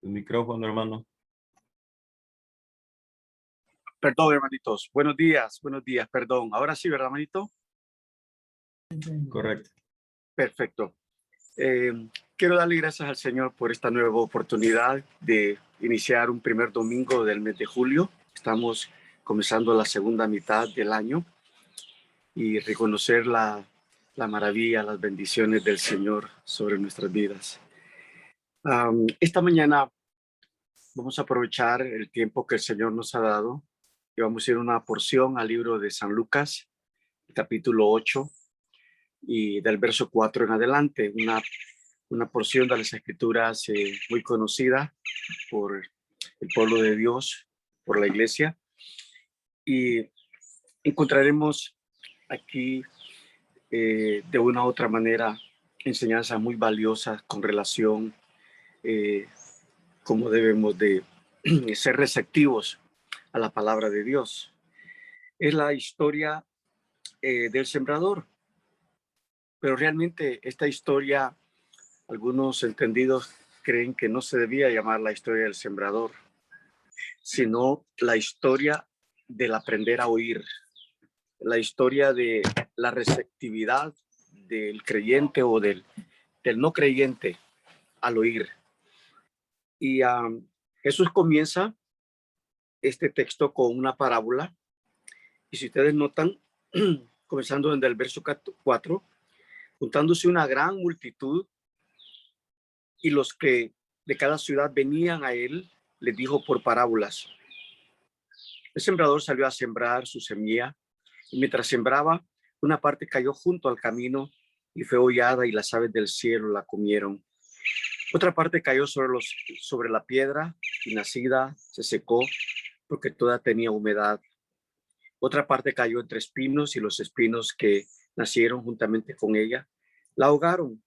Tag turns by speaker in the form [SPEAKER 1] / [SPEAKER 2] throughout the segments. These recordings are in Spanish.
[SPEAKER 1] Tu micrófono, hermano.
[SPEAKER 2] Perdón, hermanitos. Buenos días, perdón. Ahora sí, ¿verdad, hermanito?
[SPEAKER 1] Correcto.
[SPEAKER 2] Perfecto. Quiero darle gracias al Señor por esta nueva oportunidad de iniciar un primer domingo del mes de julio. Estamos comenzando la segunda mitad del año y reconocer la maravilla, las bendiciones del Señor sobre nuestras vidas. Esta mañana vamos a aprovechar el tiempo que el Señor nos ha dado y vamos a ir una porción al libro de San Lucas, capítulo 8 y del verso 4 en adelante, una porción de las Escrituras muy conocida por el pueblo de Dios, por la iglesia, y encontraremos aquí de una u otra manera enseñanzas muy valiosas con relación cómo debemos de ser receptivos a la palabra de Dios. Es la historia del sembrador, pero realmente esta historia, algunos entendidos creen que no se debía llamar la historia del sembrador, sino la historia del aprender a oír, la historia de la receptividad del creyente o del no creyente al oír. Y Jesús comienza este texto con una parábola, y si ustedes notan, comenzando desde el verso 4, juntándose una gran multitud y los que de cada ciudad venían a él, les dijo por parábolas. El sembrador salió a sembrar su semilla, y mientras sembraba, una parte cayó junto al camino y fue hollada, y las aves del cielo la comieron. Otra parte cayó sobre la piedra, y nacida se secó porque toda tenía humedad. Otra parte cayó entre espinos, y los espinos que nacieron juntamente con ella la ahogaron.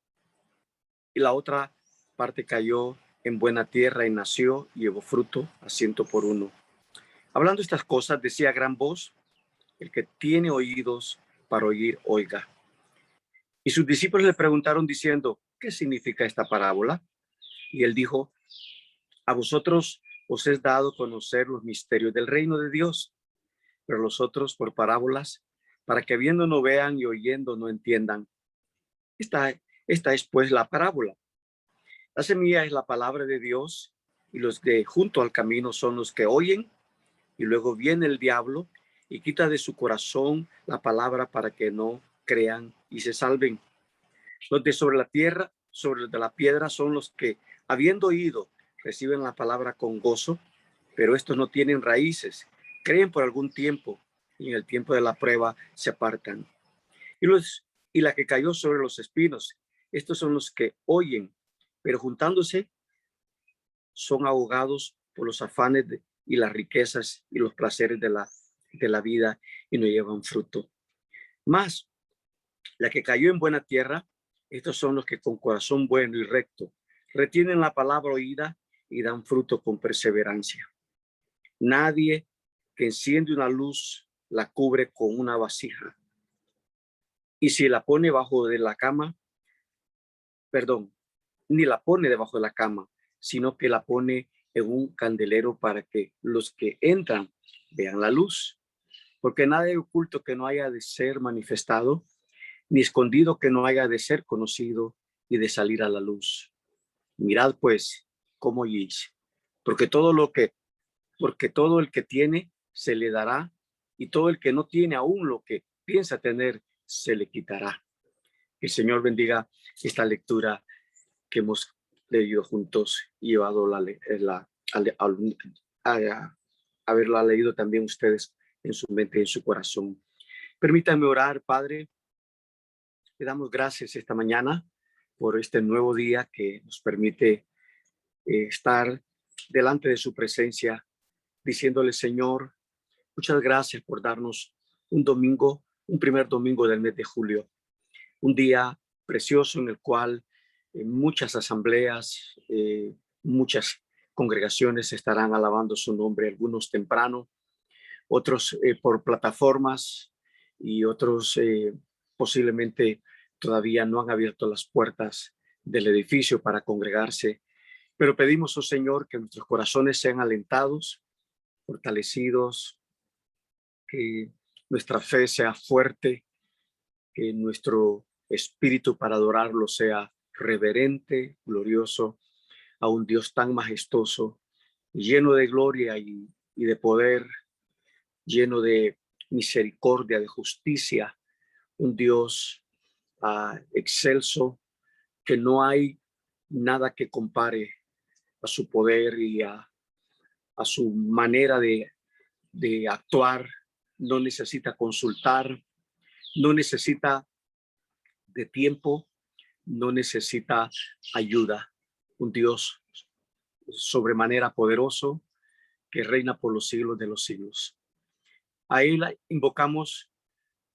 [SPEAKER 2] Y la otra parte cayó en buena tierra y nació y llevó fruto a 100 por uno. Hablando estas cosas, decía a gran voz: el que tiene oídos para oír, oiga. Y sus discípulos le preguntaron diciendo: ¿qué significa esta parábola? Y él dijo: a vosotros os es dado conocer los misterios del reino de Dios, pero los otros por parábolas, para que viendo no vean y oyendo no entiendan. Esta es pues la parábola. La semilla es la palabra de Dios, y los de junto al camino son los que oyen, y luego viene el diablo y quita de su corazón la palabra para que no crean y se salven. Los de sobre la tierra, sobre de la piedra, son los que, habiendo oído, reciben la palabra con gozo, pero estos no tienen raíces, creen por algún tiempo, y en el tiempo de la prueba se apartan. Y la que cayó sobre los espinos, estos son los que oyen, pero juntándose son ahogados por los afanes y las riquezas y los placeres de la vida, y no llevan fruto. Más la que cayó en buena tierra, estos son los que con corazón bueno y recto retienen la palabra oída y dan fruto con perseverancia. Nadie que enciende una luz la cubre con una vasija, y si la pone bajo de la cama, ni la pone debajo de la cama, sino que la pone en un candelero para que los que entran vean la luz. Porque nada hay oculto que no haya de ser manifestado, ni escondido que no haya de ser conocido y de salir a la luz. Mirad pues cómo oís, porque todo el que tiene se le dará, y todo el que no tiene aún lo que piensa tener se le quitará. Que el Señor bendiga esta lectura que hemos leído juntos y llevado a haberla leído también ustedes en su mente y en su corazón. Permítanme orar. Padre, le damos gracias esta mañana por este nuevo día que nos permite estar delante de su presencia, diciéndole: Señor, muchas gracias por darnos un domingo, un primer domingo del mes de julio, un día precioso en el cual muchas asambleas, muchas congregaciones estarán alabando su nombre, algunos temprano, otros por plataformas, y otros posiblemente todavía no han abierto las puertas del edificio para congregarse Pero pedimos, oh Señor, que nuestros corazones sean alentados, fortalecidos, que nuestra fe sea fuerte, que nuestro espíritu para adorarlo sea reverente, glorioso, a un Dios tan majestuoso, lleno de gloria y de poder, lleno de misericordia, de justicia, un Dios excelso, que no hay nada que compare a su poder y a su manera de actuar. No necesita consultar, no necesita de tiempo, no necesita ayuda. Un Dios sobremanera poderoso que reina por los siglos de los siglos. A él invocamos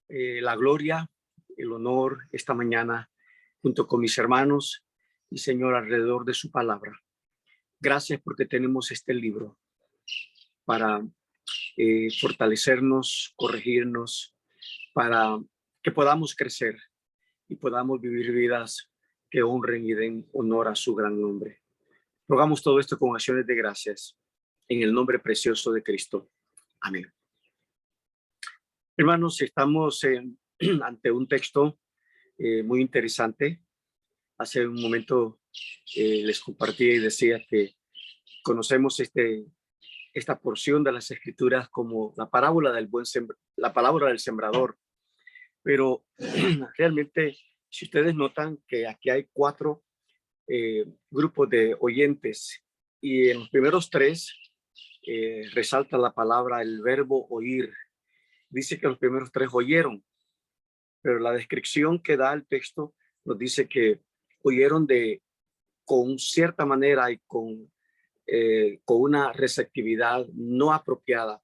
[SPEAKER 2] la gloria, el honor esta mañana junto con mis hermanos y Señor alrededor de su palabra. Gracias porque tenemos este libro para fortalecernos, corregirnos, para que podamos crecer y podamos vivir vidas que honren y den honor a su gran nombre. Rogamos todo esto con acciones de gracias en el nombre precioso de Cristo. Amén. Hermanos, estamos ante un texto muy interesante. Hace un momento les compartí y decía que conocemos esta porción de las Escrituras como la parábola la palabra del sembrador. Pero realmente, si ustedes notan que aquí hay 4 grupos de oyentes y en los primeros 3 resalta la palabra, el verbo oír. Dice que los primeros 3 oyeron, pero la descripción que da el texto nos dice que oyeron con cierta manera y con una receptividad no apropiada.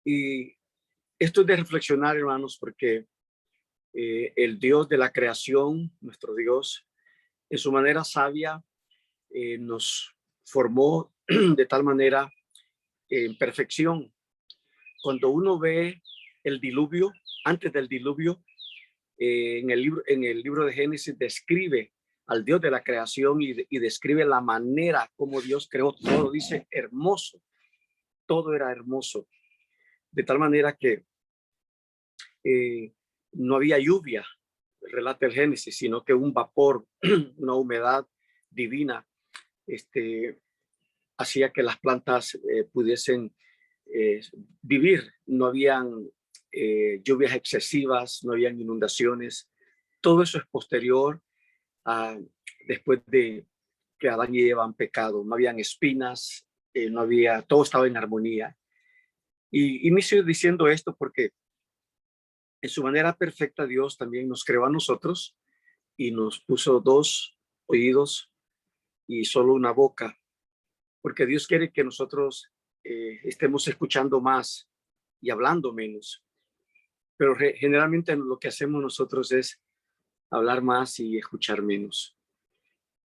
[SPEAKER 2] Y esto es de reflexionar, hermanos, porque el Dios de la creación, nuestro Dios, en su manera sabia, nos formó de tal manera en perfección. Cuando uno ve el diluvio, antes del diluvio, en el libro de Génesis describe al Dios de la creación y describe la manera como Dios creó todo. Dice hermoso, todo era hermoso, de tal manera que no había lluvia, relata el Génesis, sino que un vapor, una humedad divina, hacía que las plantas pudiesen vivir. No habían lluvias excesivas, no habían inundaciones. Todo eso es posterior a después de que Adán y Eva han pecado. No habían espinas, no había, todo estaba en armonía. Y inicio diciendo esto porque en su manera perfecta Dios también nos creó a nosotros y nos puso 2 oídos y solo una boca, porque Dios quiere que nosotros estemos escuchando más y hablando menos. Pero generalmente lo que hacemos nosotros es hablar más y escuchar menos.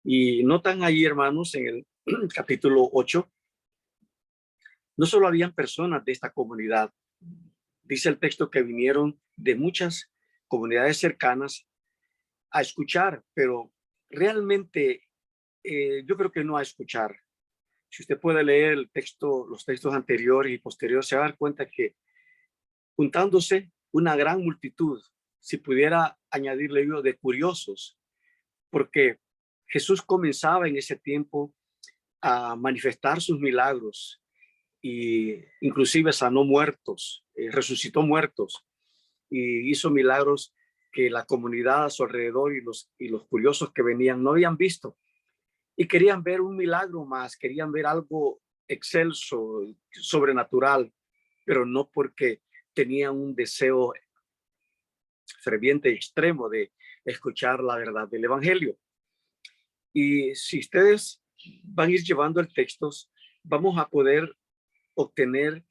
[SPEAKER 2] Y notan ahí, hermanos, en el capítulo 8, no solo habían personas de esta comunidad, dice el texto que vinieron de muchas comunidades cercanas a escuchar, pero realmente yo creo que no a escuchar. Si usted puede leer el texto, los textos anteriores y posteriores, se va a dar cuenta que juntándose una gran multitud, si pudiera añadirle yo, de curiosos, porque Jesús comenzaba en ese tiempo a manifestar sus milagros y inclusive sanó muertos, resucitó muertos y hizo milagros que la comunidad a su alrededor y los curiosos que venían no habían visto y querían ver un milagro más, querían ver algo excelso, sobrenatural, pero no porque tenían un deseo ferviente y extremo de escuchar la verdad del evangelio. Y si ustedes van a ir llevando el texto, vamos a poder obtener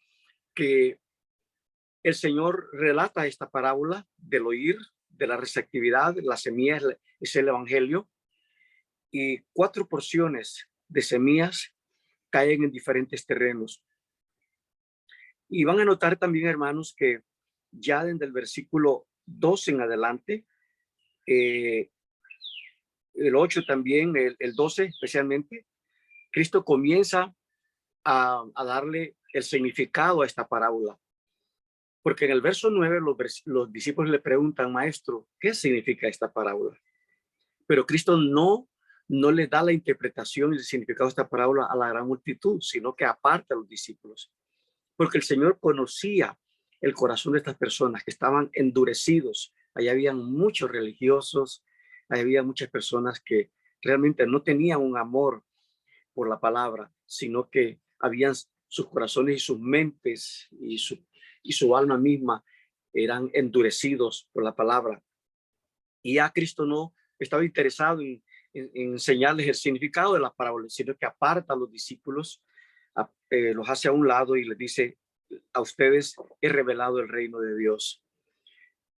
[SPEAKER 2] que el Señor relata esta parábola del oír, de la receptividad, la semilla es el evangelio, y 4 porciones de semillas caen en diferentes terrenos. Y van a notar también, hermanos, que ya desde el versículo 2 en adelante, el 8 también, el 12 especialmente, Cristo comienza a darle el significado a esta parábola. Porque en el verso 9 los discípulos le preguntan, maestro, ¿qué significa esta parábola? Pero Cristo no le da la interpretación y el significado de esta parábola a la gran multitud, sino que aparta a los discípulos. Porque el Señor conocía el corazón de estas personas que estaban endurecidos. Allá habían muchos religiosos, allá había muchas personas que realmente no tenían un amor por la palabra, sino que habían sus corazones y sus mentes y su alma misma eran endurecidos por la palabra. Y ya Cristo no estaba interesado en enseñarles el significado de la parábola, sino que aparta a los discípulos, los hace a un lado y les dice, a ustedes he revelado el reino de Dios.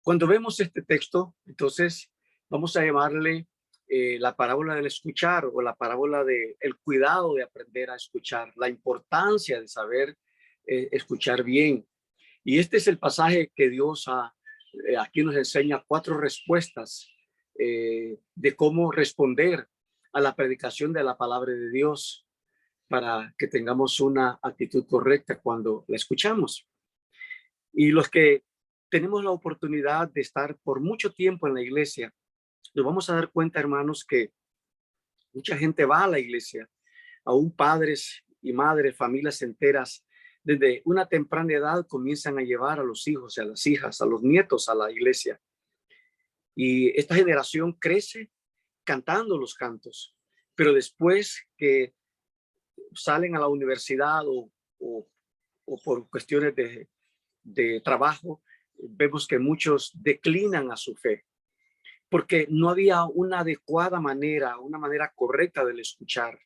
[SPEAKER 2] Cuando vemos este texto, entonces vamos a llamarle la parábola del escuchar o la parábola del cuidado de aprender a escuchar, la importancia de saber escuchar bien. Y este es el pasaje que Dios aquí nos enseña 4 respuestas de cómo responder a la predicación de la palabra de Dios para que tengamos una actitud correcta cuando la escuchamos. Y los que tenemos la oportunidad de estar por mucho tiempo en la iglesia, nos vamos a dar cuenta, hermanos, que mucha gente va a la iglesia, aún padres y madres, familias enteras, desde una temprana edad comienzan a llevar a los hijos y a las hijas, a los nietos a la iglesia. Y esta generación crece cantando los cantos, pero después que salen a la universidad o por cuestiones de trabajo, vemos que muchos declinan a su fe, porque no había una adecuada manera, una manera correcta del escuchar.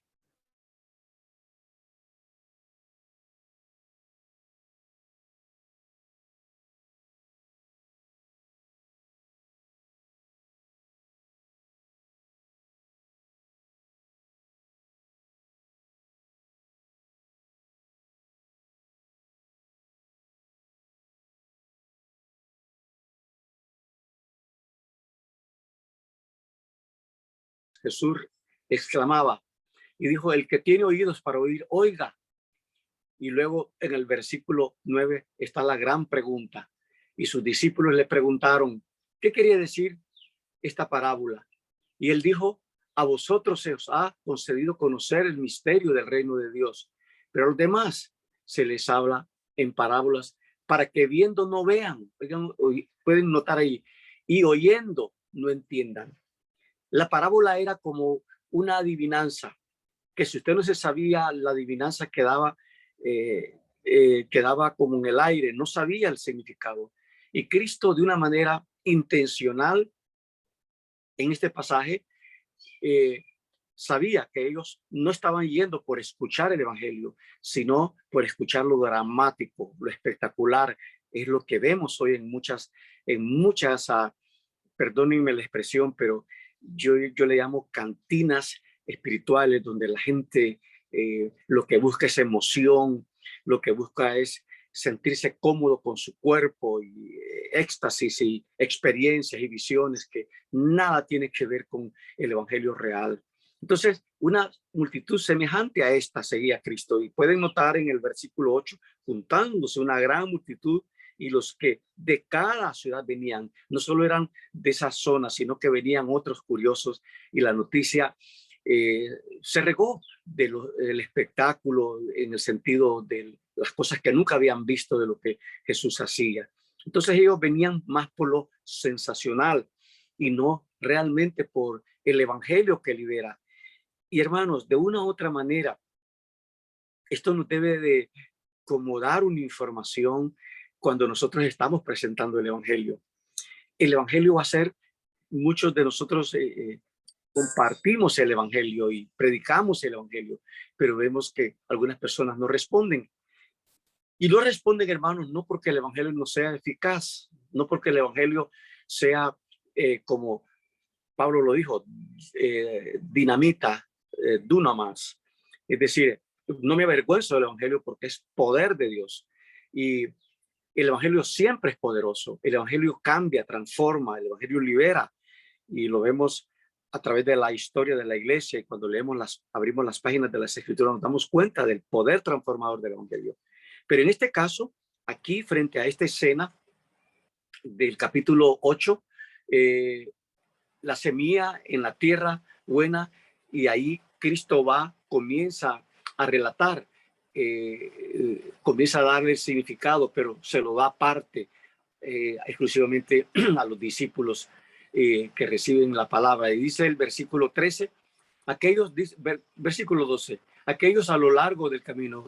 [SPEAKER 2] Jesús exclamaba y dijo, el que tiene oídos para oír, oiga. Y luego en el versículo 9 está la gran pregunta. Y sus discípulos le preguntaron, ¿qué quería decir esta parábola? Y él dijo, a vosotros se os ha concedido conocer el misterio del reino de Dios, pero a los demás se les habla en parábolas para que viendo no vean. Oigan, pueden notar ahí, y oyendo no entiendan. La parábola era como una adivinanza, que si usted no se sabía la adivinanza quedaba como en el aire, no sabía el significado. Y Cristo de una manera intencional en este pasaje sabía que ellos no estaban yendo por escuchar el evangelio, sino por escuchar lo dramático, lo espectacular. Es lo que vemos hoy en muchas, perdónenme la expresión, pero yo le llamo cantinas espirituales donde la gente lo que busca es emoción, lo que busca es sentirse cómodo con su cuerpo y éxtasis y experiencias y visiones que nada tiene que ver con el evangelio real. Entonces, una multitud semejante a esta seguía a Cristo y pueden notar en el versículo 8, juntándose una gran multitud y los que de cada ciudad venían, no solo eran de esa zona, sino que venían otros curiosos y la noticia se regó del espectáculo en el sentido de las cosas que nunca habían visto de lo que Jesús hacía. Entonces ellos venían más por lo sensacional y no realmente por el evangelio que libera. Y hermanos, de una u otra manera, esto nos debe de como dar una información cuando nosotros estamos presentando el evangelio. El evangelio va a ser, muchos de nosotros compartimos el evangelio y predicamos el evangelio, pero vemos que algunas personas no responden. Y no responden, hermanos, no porque el evangelio no sea eficaz, no porque el evangelio sea como Pablo lo dijo, dinamita, dunamas. Es decir, no me avergüenzo del evangelio porque es poder de Dios. Y el evangelio siempre es poderoso. El evangelio cambia, transforma, el evangelio libera. Y lo vemos a través de la historia de la iglesia, y cuando abrimos las páginas de las Escrituras, nos damos cuenta del poder transformador del Evangelio. Pero en este caso, aquí frente a esta escena del capítulo 8, la semilla en la tierra buena, y ahí Cristo comienza a relatar, comienza a darle significado, pero se lo da aparte, exclusivamente a los discípulos que reciben la palabra. Y dice el versículo 13, versículo 12, aquellos a lo largo del camino,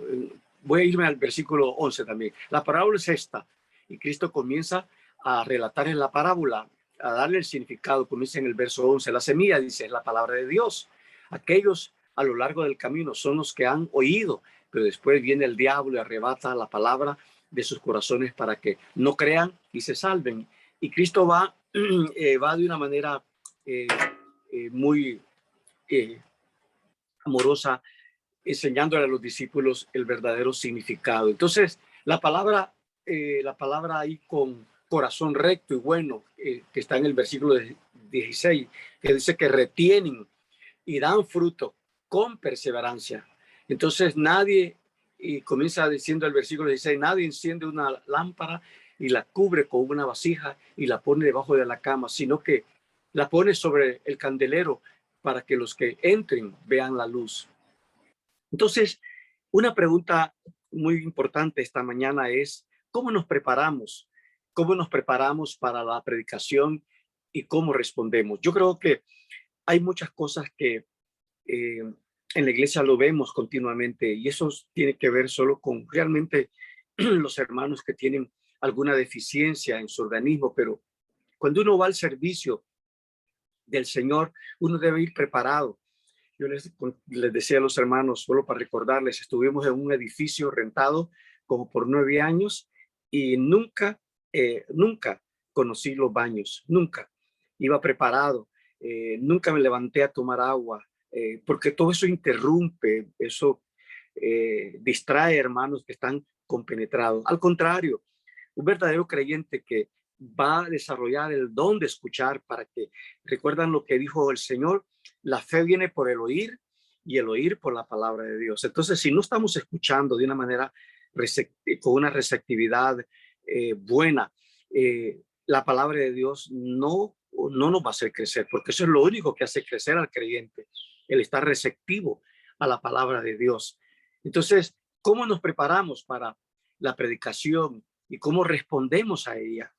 [SPEAKER 2] voy a irme al versículo 11 también. La parábola es esta, y Cristo comienza a relatar en la parábola, a darle el significado. Comienza en el verso 11, la semilla, dice, es la palabra de Dios. Aquellos a lo largo del camino son los que han oído, pero después viene el diablo y arrebata la palabra de sus corazones para que no crean y se salven. Y Cristo va de una manera muy amorosa, enseñándole a los discípulos el verdadero significado. Entonces, la palabra ahí con corazón recto y bueno, que está en el versículo 16, que dice que retienen y dan fruto con perseverancia. Entonces nadie, y comienza diciendo el versículo 16, nadie enciende una lámpara y la cubre con una vasija y la pone debajo de la cama, sino que la pone sobre el candelero para que los que entren vean la luz. Entonces, una pregunta muy importante esta mañana es, ¿cómo nos preparamos? ¿Cómo nos preparamos para la predicación y cómo respondemos? Yo creo que hay muchas cosas que en la iglesia lo vemos continuamente, y eso tiene que ver solo con realmente los hermanos que tienen alguna deficiencia en su organismo, pero cuando uno va al servicio del Señor, uno debe ir preparado. Yo les decía a los hermanos, solo para recordarles, estuvimos en un edificio rentado como por 9 años y nunca conocí los baños, nunca. Iba preparado, nunca me levanté a tomar agua, porque todo eso interrumpe, eso distrae hermanos que están compenetrados. Al contrario, un verdadero creyente que va a desarrollar el don de escuchar, para que recuerdan lo que dijo el Señor, la fe viene por el oír y el oír por la palabra de Dios. Entonces, si no estamos escuchando de una manera con una receptividad buena, la palabra de Dios no nos va a hacer crecer, porque eso es lo único que hace crecer al creyente, el estar receptivo a la palabra de Dios. Entonces, ¿cómo nos preparamos para la predicación y cómo respondemos a ella?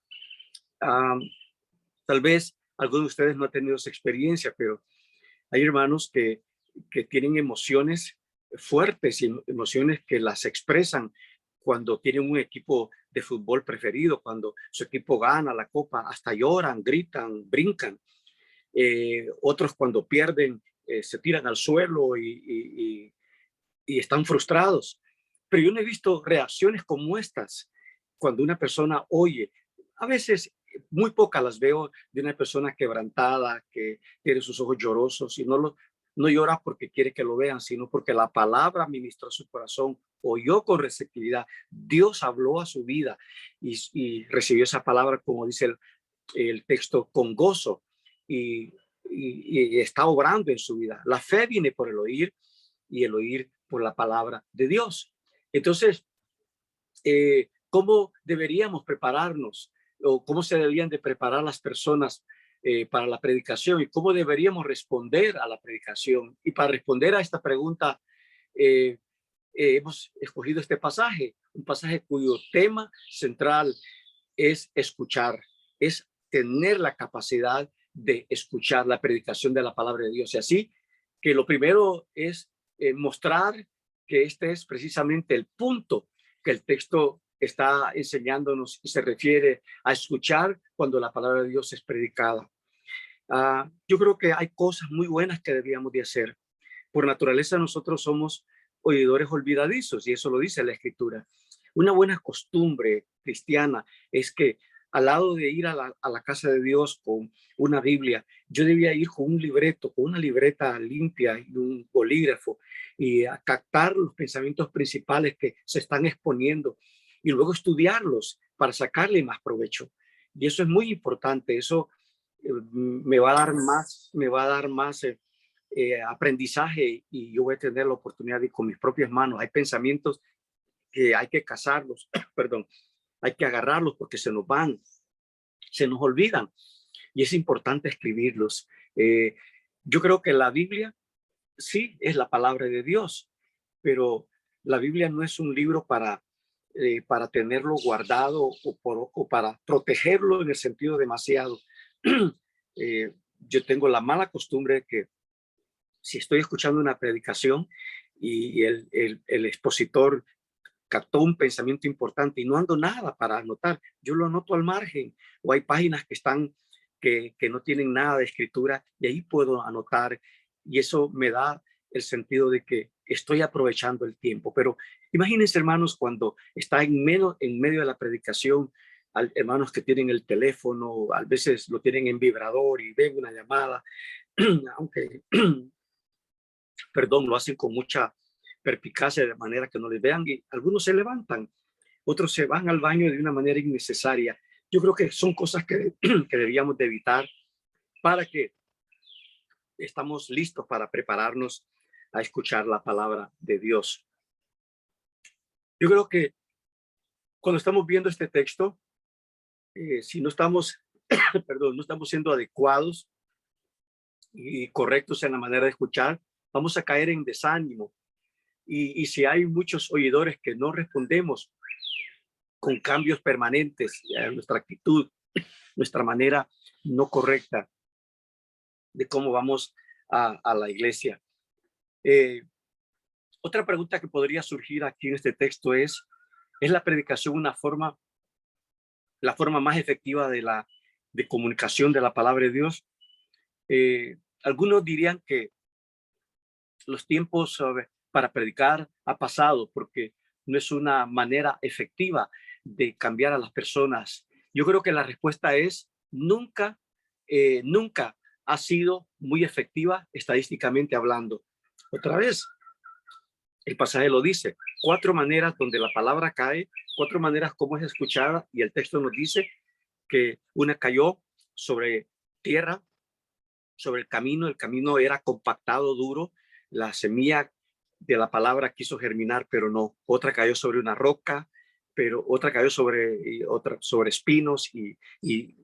[SPEAKER 2] Tal vez algunos de ustedes no han tenido esa experiencia, pero hay hermanos que tienen emociones fuertes y emociones que las expresan cuando tienen un equipo de fútbol preferido, cuando su equipo gana la copa, hasta lloran, gritan, brincan. Otros cuando pierden se tiran al suelo y están frustrados. Pero yo no he visto reacciones como estas cuando una persona oye. A veces, muy pocas las veo de una persona quebrantada, que tiene sus ojos llorosos y no llora porque quiere que lo vean, sino porque la palabra ministró su corazón, oyó con receptividad. Dios habló a su vida y recibió esa palabra, como dice el texto, con gozo, y está obrando en su vida. La fe viene por el oír y el oír por la palabra de Dios. Entonces, ¿cómo deberíamos prepararnos, o cómo se deberían de preparar las personas para la predicación, y cómo deberíamos responder a la predicación? Y para responder a esta pregunta, hemos escogido este pasaje, un pasaje cuyo tema central es escuchar, es tener la capacidad de escuchar la predicación de la palabra de Dios. Y así que lo primero es mostrar que este es precisamente el punto que el texto está enseñándonos, y se refiere a escuchar cuando la palabra de Dios es predicada. Yo creo que hay cosas muy buenas que deberíamos de hacer. Por naturaleza nosotros somos oidores olvidadizos, y eso lo dice la Escritura. Una buena costumbre cristiana es que al lado de ir a la casa de Dios con una Biblia, yo debía ir con un libreto, con una libreta limpia y un bolígrafo, y a captar los pensamientos principales que se están exponiendo y luego estudiarlos para sacarle más provecho. Y eso es muy importante. Eso me va a dar más aprendizaje, y yo voy a tener la oportunidad de con mis propias manos. Hay pensamientos que hay que cazarlos, perdón, hay que agarrarlos porque se nos van, se nos olvidan, y es importante escribirlos. Yo creo que la Biblia sí es la palabra de Dios, pero la Biblia no es un libro para tenerlo guardado o para protegerlo en el sentido demasiado. Yo tengo la mala costumbre de que si estoy escuchando una predicación y el expositor captó un pensamiento importante y no ando nada para anotar, yo lo anoto al margen, o hay páginas que no tienen nada de escritura y ahí puedo anotar, y eso me da el sentido de que estoy aprovechando el tiempo. Pero imagínense, hermanos, cuando está en medio de la predicación, hermanos que tienen el teléfono, a veces lo tienen en vibrador y ven una llamada, aunque, perdón, lo hacen con mucha perspicacia de manera que no les vean, y algunos se levantan, otros se van al baño de una manera innecesaria. Yo creo que son cosas que debíamos de evitar para que estamos listos para prepararnos a escuchar la palabra de Dios. Yo creo que cuando estamos viendo este texto, si no estamos, perdón, no estamos siendo adecuados y correctos en la manera de escuchar, vamos a caer en desánimo. Y si hay muchos oidores que no respondemos con cambios permanentes a nuestra actitud, nuestra manera no correcta de cómo vamos a la iglesia. Otra pregunta que podría surgir aquí en este texto ¿es la predicación la forma más efectiva de comunicación de la palabra de Dios? Algunos dirían que los tiempos para predicar ha pasado porque no es una manera efectiva de cambiar a las personas. Yo creo que la respuesta es nunca, nunca ha sido muy efectiva estadísticamente hablando. Otra vez, el pasaje lo dice, 4 maneras donde la palabra cae, 4 maneras como es escuchada, y el texto nos dice que una cayó sobre tierra, sobre el camino era compactado, duro, la semilla de la palabra quiso germinar, pero no. Otra cayó sobre una roca, pero otra cayó sobre espinos, y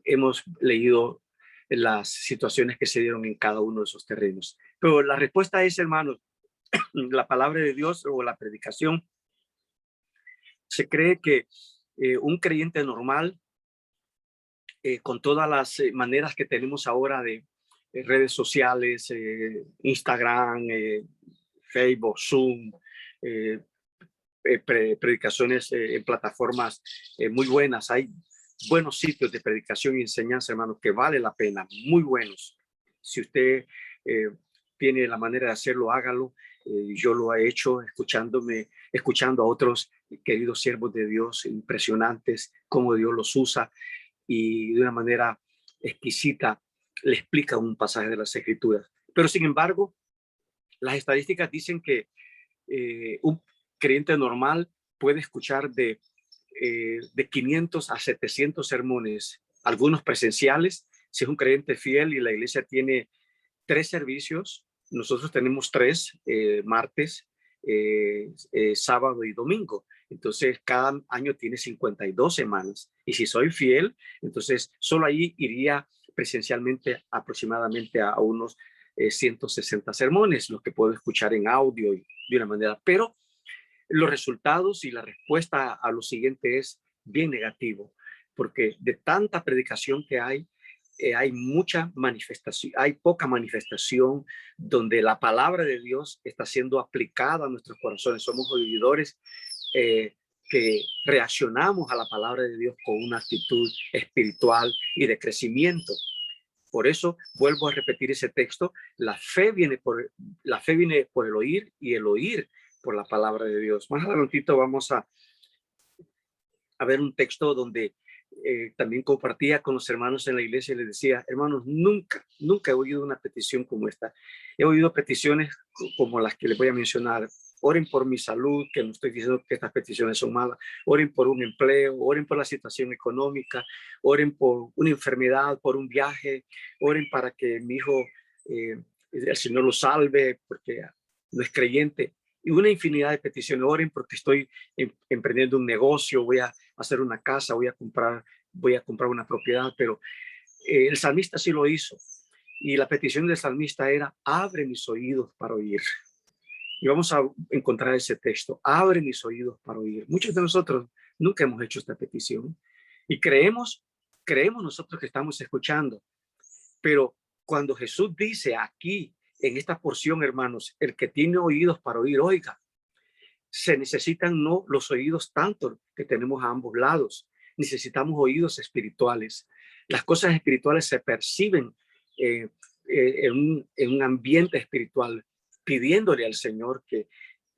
[SPEAKER 2] hemos leído las situaciones que se dieron en cada uno de esos terrenos. Pero la respuesta es, hermanos, la palabra de Dios o la predicación. Se cree que un creyente normal, con todas las maneras que tenemos ahora de redes sociales, Instagram, Facebook, Zoom, predicaciones en plataformas muy buenas. Hay buenos sitios de predicación y enseñanza, hermanos, que vale la pena, muy buenos. Si usted tiene la manera de hacerlo, hágalo. Yo lo he hecho escuchando a otros queridos siervos de Dios impresionantes, cómo Dios los usa y de una manera exquisita le explica un pasaje de las Escrituras. Pero sin embargo, las estadísticas dicen que un creyente normal puede escuchar de 500 a 700 sermones, algunos presenciales. Si es un creyente fiel y la iglesia tiene 3 servicios, nosotros tenemos 3, martes, sábado y domingo. Entonces, cada año tiene 52 semanas. Y si soy fiel, entonces solo ahí iría presencialmente aproximadamente a unos 160 sermones, los que puedo escuchar en audio y de una manera. Pero los resultados y la respuesta a lo siguiente es bien negativo, porque de tanta predicación que hay mucha manifestación, hay poca manifestación donde la palabra de Dios está siendo aplicada a nuestros corazones. Somos oidores que reaccionamos a la palabra de Dios con una actitud espiritual y de crecimiento. Por eso vuelvo a repetir ese texto. La fe viene por el oír, y el oír por la palabra de Dios. Más adelantito vamos a ver un texto donde también compartía con los hermanos en la iglesia y les decía, hermanos, nunca he oído una petición como esta. He oído peticiones como las que les voy a mencionar. oren por mi salud, que no estoy diciendo que estas peticiones son malas, oren por un empleo, oren por la situación económica, oren por una enfermedad, por un viaje, oren para que mi hijo, el Señor lo salve porque no es creyente, y una infinidad de peticiones. Oren porque estoy emprendiendo un negocio, voy a hacer una casa, voy a comprar una propiedad, pero el salmista sí lo hizo. Y la petición del salmista era: abre mis oídos para oír. Y vamos a encontrar ese texto: abre mis oídos para oír. Muchos de nosotros nunca hemos hecho esta petición y creemos nosotros que estamos escuchando, pero cuando Jesús dice aquí en esta porción, hermanos, el que tiene oídos para oír, oiga, se necesitan no los oídos tanto que tenemos a ambos lados, necesitamos oídos espirituales. Las cosas espirituales se perciben en un ambiente espiritual, pidiéndole al Señor que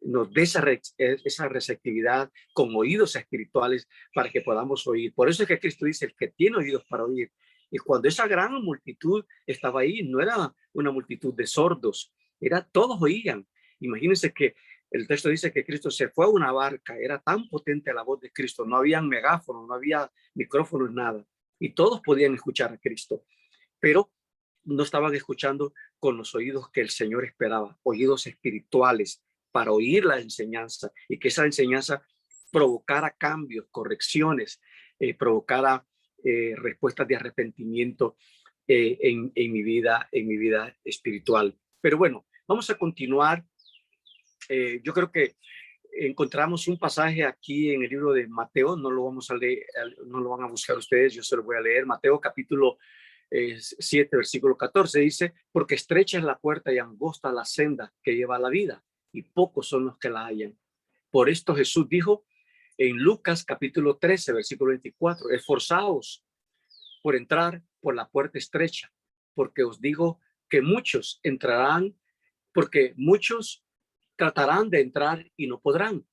[SPEAKER 2] nos dé esa receptividad con oídos espirituales para que podamos oír. Por eso es que Cristo dice: el que tiene oídos para oír. Y cuando esa gran multitud estaba ahí, no era una multitud de sordos, todos oían. Imagínense que el texto dice que Cristo se fue a una barca, era tan potente la voz de Cristo, no había megáfonos, no había micrófonos, nada, y todos podían escuchar a Cristo, pero no estaban escuchando con los oídos que el Señor esperaba, oídos espirituales, para oír la enseñanza, y que esa enseñanza provocara cambios, correcciones, provocara respuestas de arrepentimiento en mi vida espiritual. Pero bueno, vamos a continuar. Yo creo que encontramos un pasaje aquí en el libro de Mateo, no lo vamos a leer, no lo van a buscar ustedes, yo se lo voy a leer. Mateo capítulo 7, versículo 14 dice: porque estrecha es la puerta y angosta la senda que lleva a la vida, y pocos son los que la hallan. Por esto Jesús dijo en Lucas capítulo 13, versículo 24: esforzaos por entrar por la puerta estrecha, porque os digo que muchos entrarán, porque muchos tratarán de entrar y no podrán.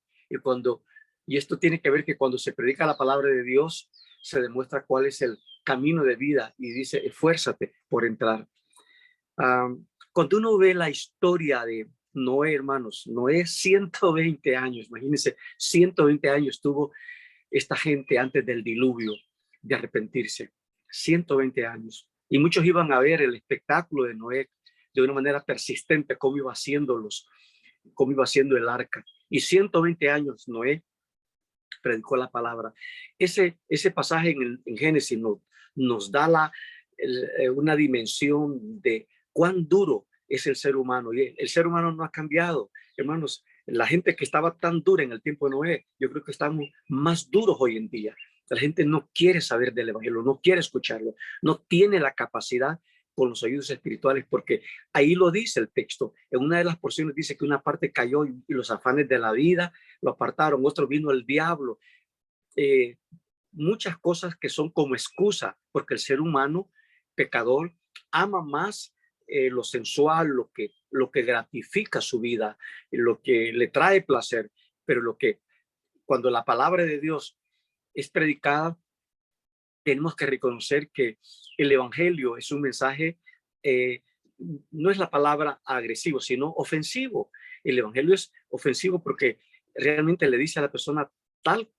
[SPEAKER 2] Y esto tiene que ver que cuando se predica la palabra de Dios, se demuestra cuál es el camino de vida, y dice: esfuérzate por entrar. Cuando uno ve la historia de Noé, hermanos, Noé 120 años, imagínense, 120 años tuvo esta gente antes del diluvio de arrepentirse, 120 años. Y muchos iban a ver el espectáculo de Noé de una manera persistente, cómo iba haciendo el arca. Y 120 años Noé predicó la palabra. Ese pasaje en Génesis nos da una dimensión de cuán duro es el ser humano. Y el ser humano no ha cambiado, hermanos. La gente que estaba tan dura en el tiempo de Noé, yo creo que estamos más duros hoy en día. La gente no quiere saber del evangelio, no quiere escucharlo, no tiene la capacidad con los oídos espirituales, porque ahí lo dice el texto. En una de las porciones dice que una parte cayó y los afanes de la vida lo apartaron, otro vino el diablo. Muchas cosas que son como excusa, porque el ser humano pecador ama más lo sensual, lo que gratifica su vida, lo que le trae placer, pero cuando la palabra de Dios es predicada, tenemos que reconocer que el evangelio es un mensaje, no es la palabra agresivo, sino ofensivo. El evangelio es ofensivo porque realmente le dice a la persona tal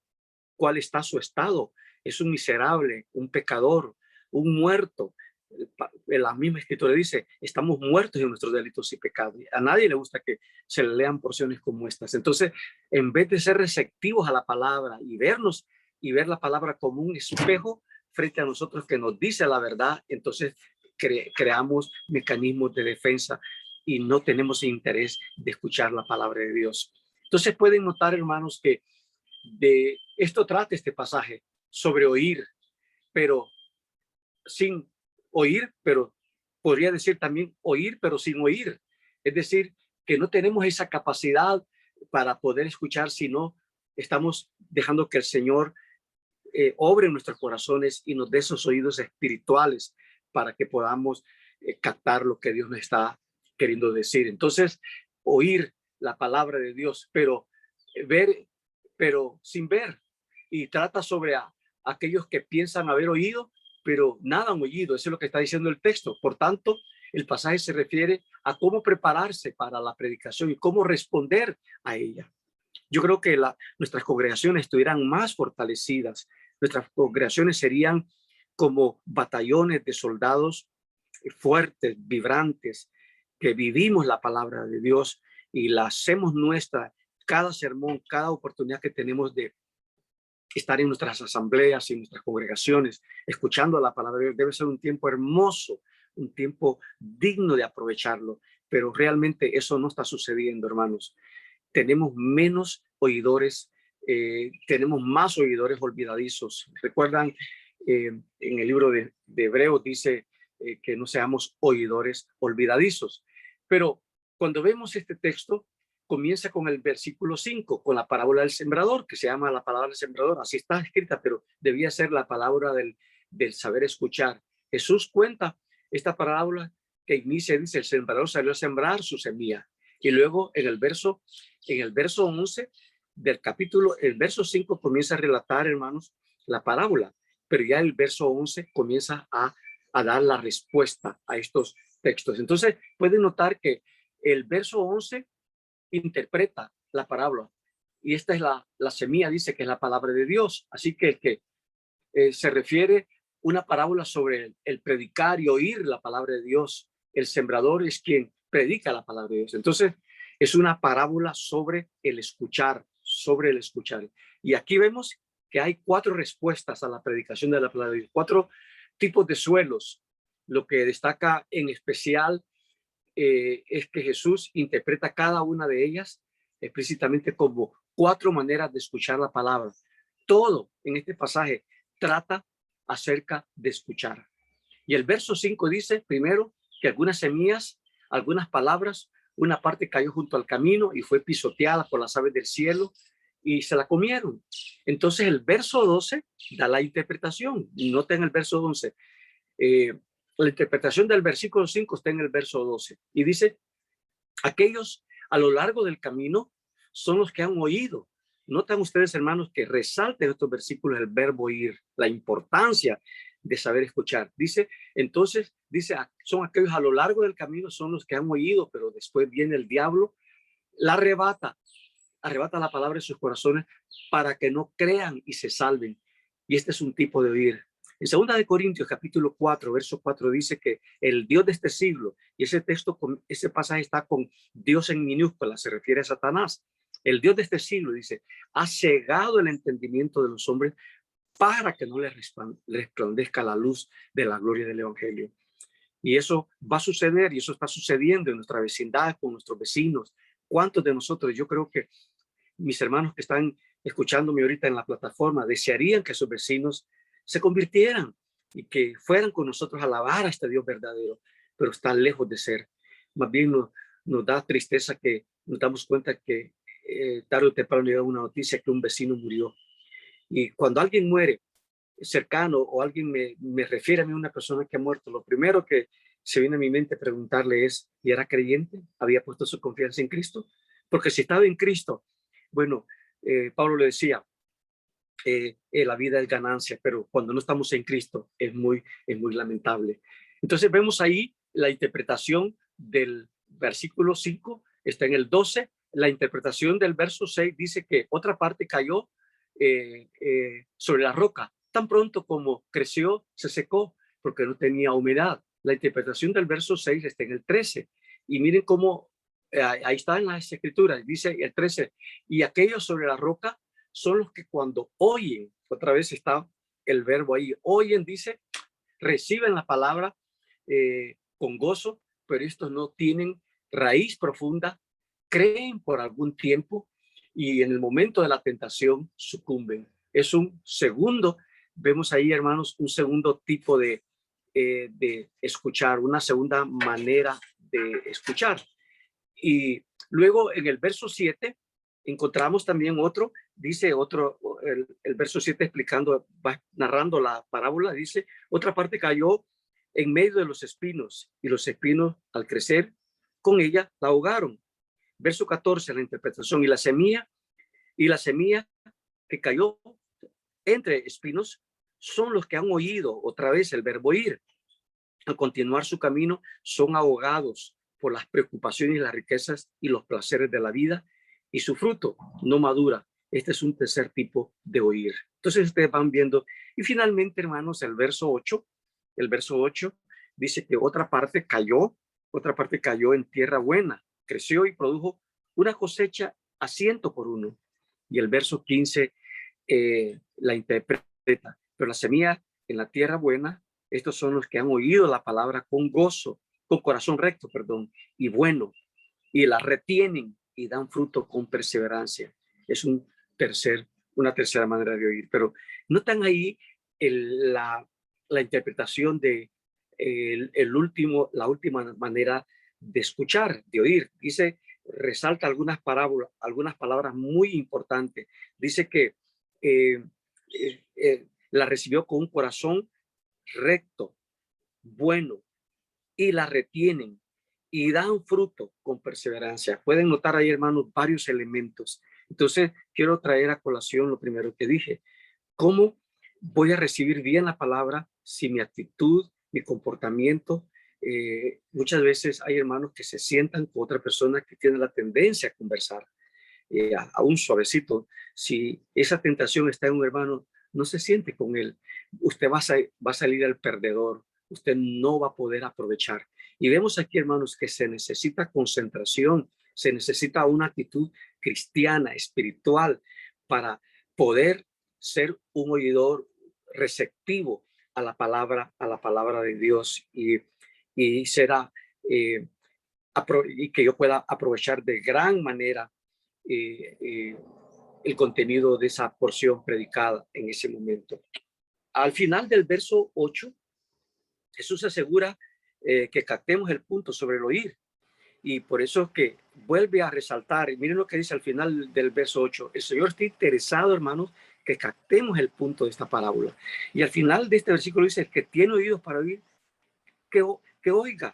[SPEAKER 2] cuál está su estado. Es un miserable, un pecador, un muerto. La misma escritura dice: estamos muertos en nuestros delitos y pecados. A nadie le gusta que se le lean porciones como estas. Entonces, en vez de ser receptivos a la palabra y vernos y ver la palabra como un espejo frente a nosotros que nos dice la verdad, entonces creamos mecanismos de defensa y no tenemos interés de escuchar la palabra de Dios. Entonces pueden notar, hermanos, que de esto trata este pasaje, sobre oír, pero sin oír, pero podría decir también oír, pero sin oír. Es decir, que no tenemos esa capacidad para poder escuchar, sino estamos dejando que el Señor obre en nuestros corazones y nos dé esos oídos espirituales para que podamos captar lo que Dios nos está queriendo decir. Entonces, oír la palabra de Dios, pero ver, pero sin ver. Y trata sobre aquellos que piensan haber oído, pero nada han oído. Eso es lo que está diciendo el texto. Por tanto, el pasaje se refiere a cómo prepararse para la predicación y cómo responder a ella. Yo creo que nuestras congregaciones estuvieran más fortalecidas. Nuestras congregaciones serían como batallones de soldados fuertes, vibrantes, que vivimos la palabra de Dios y la hacemos nuestra cada sermón, cada oportunidad que tenemos de estar en nuestras asambleas y nuestras congregaciones, escuchando la palabra de Dios. Debe ser un tiempo hermoso, un tiempo digno de aprovecharlo, pero realmente eso no está sucediendo, hermanos. Tenemos menos oidores, tenemos más oidores olvidadizos. Recuerdan, en el libro de Hebreos dice que no seamos oidores olvidadizos. Pero cuando vemos este texto, comienza con el versículo 5, con la parábola del sembrador, que se llama la palabra del sembrador. Así está escrita, pero debía ser la palabra del saber escuchar. Jesús cuenta esta parábola que inicia, dice, el sembrador salió a sembrar su semilla. Y luego en el verso 11 del capítulo, el verso 5 comienza a relatar, hermanos, la parábola, pero ya el verso 11 comienza a dar la respuesta a estos textos. Entonces pueden notar que el verso 11 interpreta la parábola y esta es la semilla, dice que es la palabra de Dios. Así que se refiere una parábola sobre el predicar y oír la palabra de Dios. El sembrador es quien predica la palabra de Dios. Entonces es una parábola sobre el escuchar, sobre el escuchar. Y aquí vemos que hay 4 respuestas a la predicación de la palabra de Dios, 4 tipos de suelos. Lo que destaca en especial es que Jesús interpreta cada una de ellas explícitamente como 4 maneras de escuchar la palabra. Todo en este pasaje trata acerca de escuchar. Y el verso 5 dice primero que algunas semillas, algunas palabras, una parte cayó junto al camino y fue pisoteada por las aves del cielo y se la comieron. Entonces el verso 12 da la interpretación. Nota en el verso 11. La interpretación del versículo 5 está en el verso 12 y dice, aquellos a lo largo del camino son los que han oído. Notan ustedes, hermanos, que resalta en estos versículos el verbo oír, la importancia de saber escuchar. Dice, entonces, dice, son aquellos a lo largo del camino, son los que han oído, pero después viene el diablo, la arrebata la palabra en sus corazones para que no crean y se salven. Y este es un tipo de oír. En 2 de Corintios, capítulo 4, verso 4, dice que el Dios de este siglo, y ese texto, ese pasaje está con Dios en minúscula, se refiere a Satanás. El Dios de este siglo, dice, ha cegado el entendimiento de los hombres para que no les resplandezca la luz de la gloria del evangelio. Y eso va a suceder y eso está sucediendo en nuestra vecindad, con nuestros vecinos. ¿Cuántos de nosotros? Yo creo que mis hermanos que están escuchándome ahorita en la plataforma desearían que sus vecinos se convirtieran y que fueran con nosotros a alabar a este Dios verdadero, pero está lejos de ser. Más bien nos da tristeza que nos damos cuenta que tarde o temprano llega una noticia que un vecino murió. Y cuando alguien muere cercano o alguien me refiere a mí una persona que ha muerto, lo primero que se viene a mi mente preguntarle es, ¿y era creyente? ¿Había puesto su confianza en Cristo? Porque si estaba en Cristo, bueno, Pablo le decía, la vida es ganancia, pero cuando no estamos en Cristo es muy lamentable. Entonces vemos ahí la interpretación del versículo 5, está en el 12, la interpretación del verso 6 dice que otra parte cayó sobre la roca. Tan pronto como creció, se secó porque no tenía humedad. La interpretación del verso 6 está en el 13. Y miren cómo, ahí está en las escrituras, dice el 13, y aquellos sobre la roca son los que cuando oyen, otra vez está el verbo ahí, oyen, dice, reciben la palabra con gozo, pero estos no tienen raíz profunda, creen por algún tiempo y en el momento de la tentación sucumben. Es un segundo, vemos ahí, hermanos, un segundo tipo de escuchar, una segunda manera de escuchar. Y luego en el verso 7 encontramos también otro, dice el verso 7 explicando, va narrando la parábola, dice, otra parte cayó en medio de los espinos y los espinos al crecer con ella la ahogaron. Verso 14, la interpretación, y la semilla que cayó entre espinos son los que han oído otra vez el verbo oír. Al continuar su camino son ahogados por las preocupaciones y las riquezas y los placeres de la vida, y su fruto no madura. Este es un tercer tipo de oír. Entonces ustedes van viendo. Y finalmente, hermanos, el verso 8 dice que otra parte cayó en tierra buena, creció y produjo una cosecha a 100 por 1. Y el verso 15 la interpreta. Pero la semilla en la tierra buena, estos son los que han oído la palabra con gozo, con corazón recto, perdón, y bueno, y la retienen y dan fruto con perseverancia. Es una tercera manera de oír. Pero notan ahí la interpretación de la última manera de escuchar, de oír. Dice, resalta algunas parábolas, algunas palabras muy importantes. Dice que eh, la recibió con un corazón recto, bueno, y la retienen y dan fruto con perseverancia. Pueden notar ahí, hermanos, varios elementos. Entonces, quiero traer a colación lo primero que dije. ¿Cómo voy a recibir bien la palabra si mi actitud, mi comportamiento? Muchas veces hay hermanos que se sientan con otra persona que tiene la tendencia a conversar a un suavecito. Si esa tentación está en un hermano, no se siente con él. Usted va a salir el perdedor. Usted no va a poder aprovechar. Y vemos aquí, hermanos, que se necesita concentración, se necesita una actitud cristiana, espiritual, para poder ser un oidor receptivo a la palabra de Dios y será y que yo pueda aprovechar de gran manera eh, eh, el contenido de esa porción predicada en ese momento. Al final del verso 8, Jesús asegura que captemos el punto sobre el oír. Y por eso es que vuelve a resaltar, y miren lo que dice al final del verso 8, el Señor está interesado, hermanos, que captemos el punto de esta parábola. Y al final de este versículo dice, el que tiene oídos para oír, que oiga,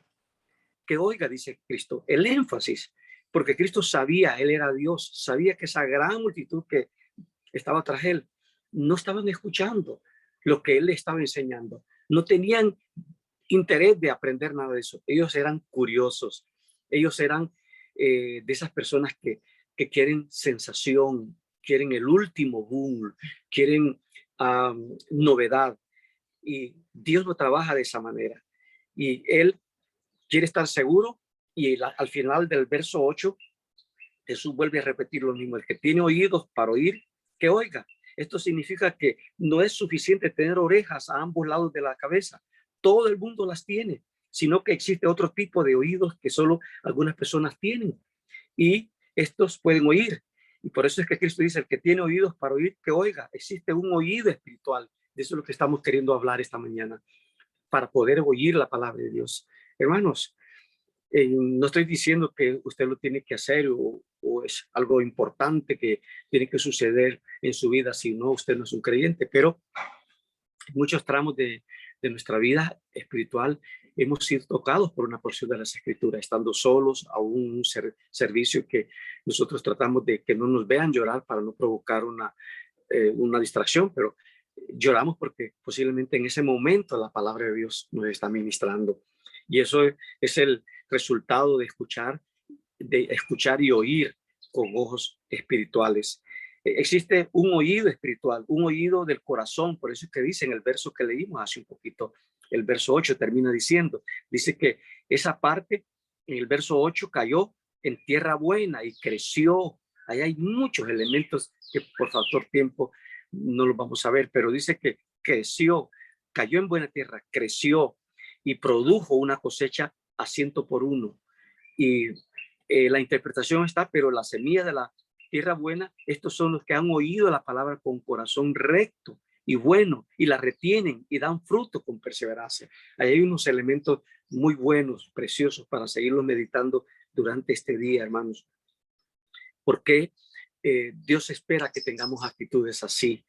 [SPEAKER 2] dice Cristo, el énfasis, porque Cristo sabía, Él era Dios, sabía que esa gran multitud que estaba tras Él, no estaban escuchando lo que Él le estaba enseñando, no tenían interés de aprender nada de eso, ellos eran curiosos, ellos eran de esas personas que quieren sensación, quieren el último boom, quieren novedad, y Dios no trabaja de esa manera, y Él quiere estar seguro. Y al final del verso 8, Jesús vuelve a repetir lo mismo: el que tiene oídos para oír, que oiga. Esto significa que no es suficiente tener orejas a ambos lados de la cabeza. Todo el mundo las tiene, sino que existe otro tipo de oídos que solo algunas personas tienen. Y estos pueden oír. Y por eso es que Cristo dice, el que tiene oídos para oír, que oiga. Existe un oído espiritual. De eso es lo que estamos queriendo hablar esta mañana, para poder oír la palabra de Dios. Hermanos, no estoy diciendo que usted lo tiene que hacer o es algo importante que tiene que suceder en su vida, si no, usted no es un creyente, pero en muchos tramos de nuestra vida espiritual hemos sido tocados por una porción de las escrituras, estando solos a un servicio que nosotros tratamos de que no nos vean llorar para no provocar una distracción, pero lloramos porque posiblemente en ese momento la palabra de Dios nos está ministrando. Y eso es el resultado de escuchar y oír con ojos espirituales. Existe un oído espiritual, un oído del corazón. Por eso es que dice en el verso que leímos hace un poquito, el verso 8 termina diciendo, dice que esa parte en el verso 8 cayó en tierra buena y creció. Ahí hay muchos elementos que por factor tiempo no los vamos a ver, pero dice que creció, cayó en buena tierra, creció y produjo una cosecha a 100 por 1. Y la interpretación está, pero la semilla de la tierra buena, estos son los que han oído la palabra con corazón recto y bueno, y la retienen y dan fruto con perseverancia. Ahí hay unos elementos muy buenos, preciosos, para seguirlos meditando durante este día, hermanos. Porque Dios espera que tengamos actitudes así,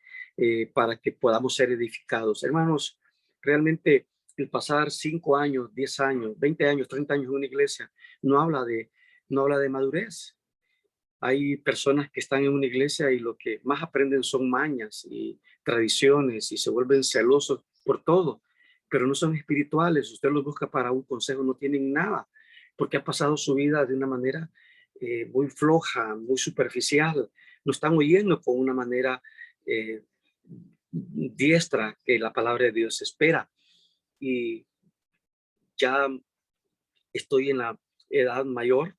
[SPEAKER 2] para que podamos ser edificados. Hermanos, realmente el pasar 5 años, 10 años, 20 años, 30 años en una iglesia no habla de madurez. Hay personas que están en una iglesia y lo que más aprenden son mañas y tradiciones y se vuelven celosos por todo, pero no son espirituales. Usted los busca para un consejo, no tienen nada. porque ha pasado su vida de una manera muy floja, muy superficial. No están oyendo con una manera diestra que la palabra de Dios espera. Y ya estoy en la edad mayor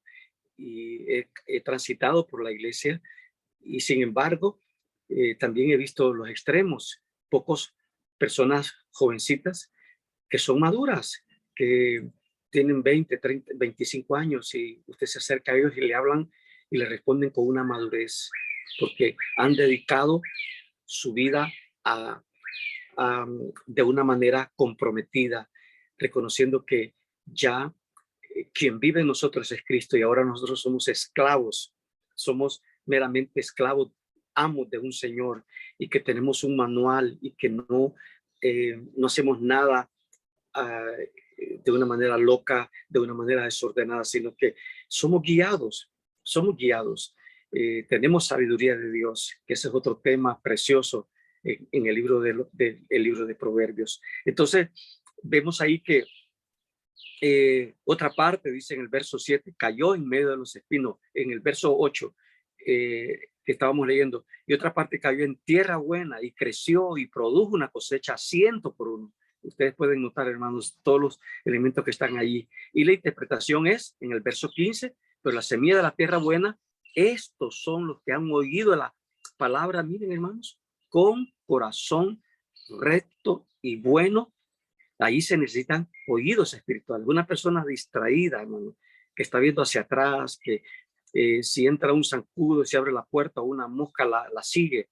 [SPEAKER 2] y he transitado por la iglesia y sin embargo también he visto los extremos. Pocas personas jovencitas que son maduras, que tienen 20, 30, 25 años y usted se acerca a ellos y le hablan y le responden con una madurez porque han dedicado su vida a, de una manera comprometida, reconociendo que ya quien vive en nosotros es Cristo y ahora nosotros somos esclavos, somos meramente esclavos, amos de un Señor y que tenemos un manual y que no hacemos nada de una manera loca, de una manera desordenada, sino que somos guiados, somos guiados. Tenemos sabiduría de Dios, que ese es otro tema precioso en el libro el libro de Proverbios. Entonces, vemos ahí que otra parte, dice en el verso 7, cayó en medio de los espinos. En el verso 8, que estábamos leyendo, y otra parte cayó en tierra buena y creció y produjo una cosecha 100 por 1. Ustedes pueden notar, hermanos, todos los elementos que están allí. Y la interpretación es, en el verso 15, pero la semilla de la tierra buena, estos son los que han oído la palabra, miren, hermanos, con corazón recto y bueno. Ahí se necesitan oídos espirituales. Una persona distraída, hermano, que está viendo hacia atrás, que si entra un zancudo, si abre la puerta o una mosca la sigue,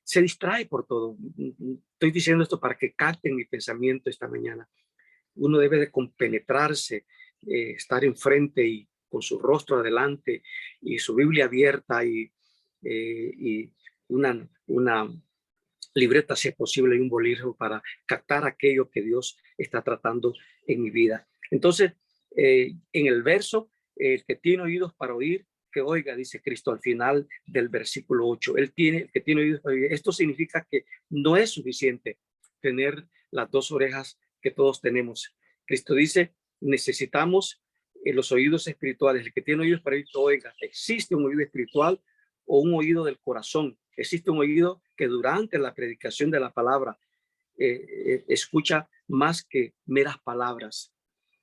[SPEAKER 2] se distrae por todo. Estoy diciendo esto para que capten mi pensamiento esta mañana. Uno debe de compenetrarse, estar enfrente y con su rostro adelante y su Biblia abierta y una libreta, si es posible, y un bolígrafo para captar aquello que Dios está tratando en mi vida. Entonces, en el verso, el que tiene oídos para oír, que oiga, dice Cristo al final del versículo 8. El que tiene oídos para oír. Esto significa que no es suficiente tener las dos orejas que todos tenemos. Cristo dice, necesitamos los oídos espirituales. El que tiene oídos para oír, que oiga. Existe un oído espiritual o un oído del corazón. Existe un oído que durante la predicación de la palabra escucha más que meras palabras.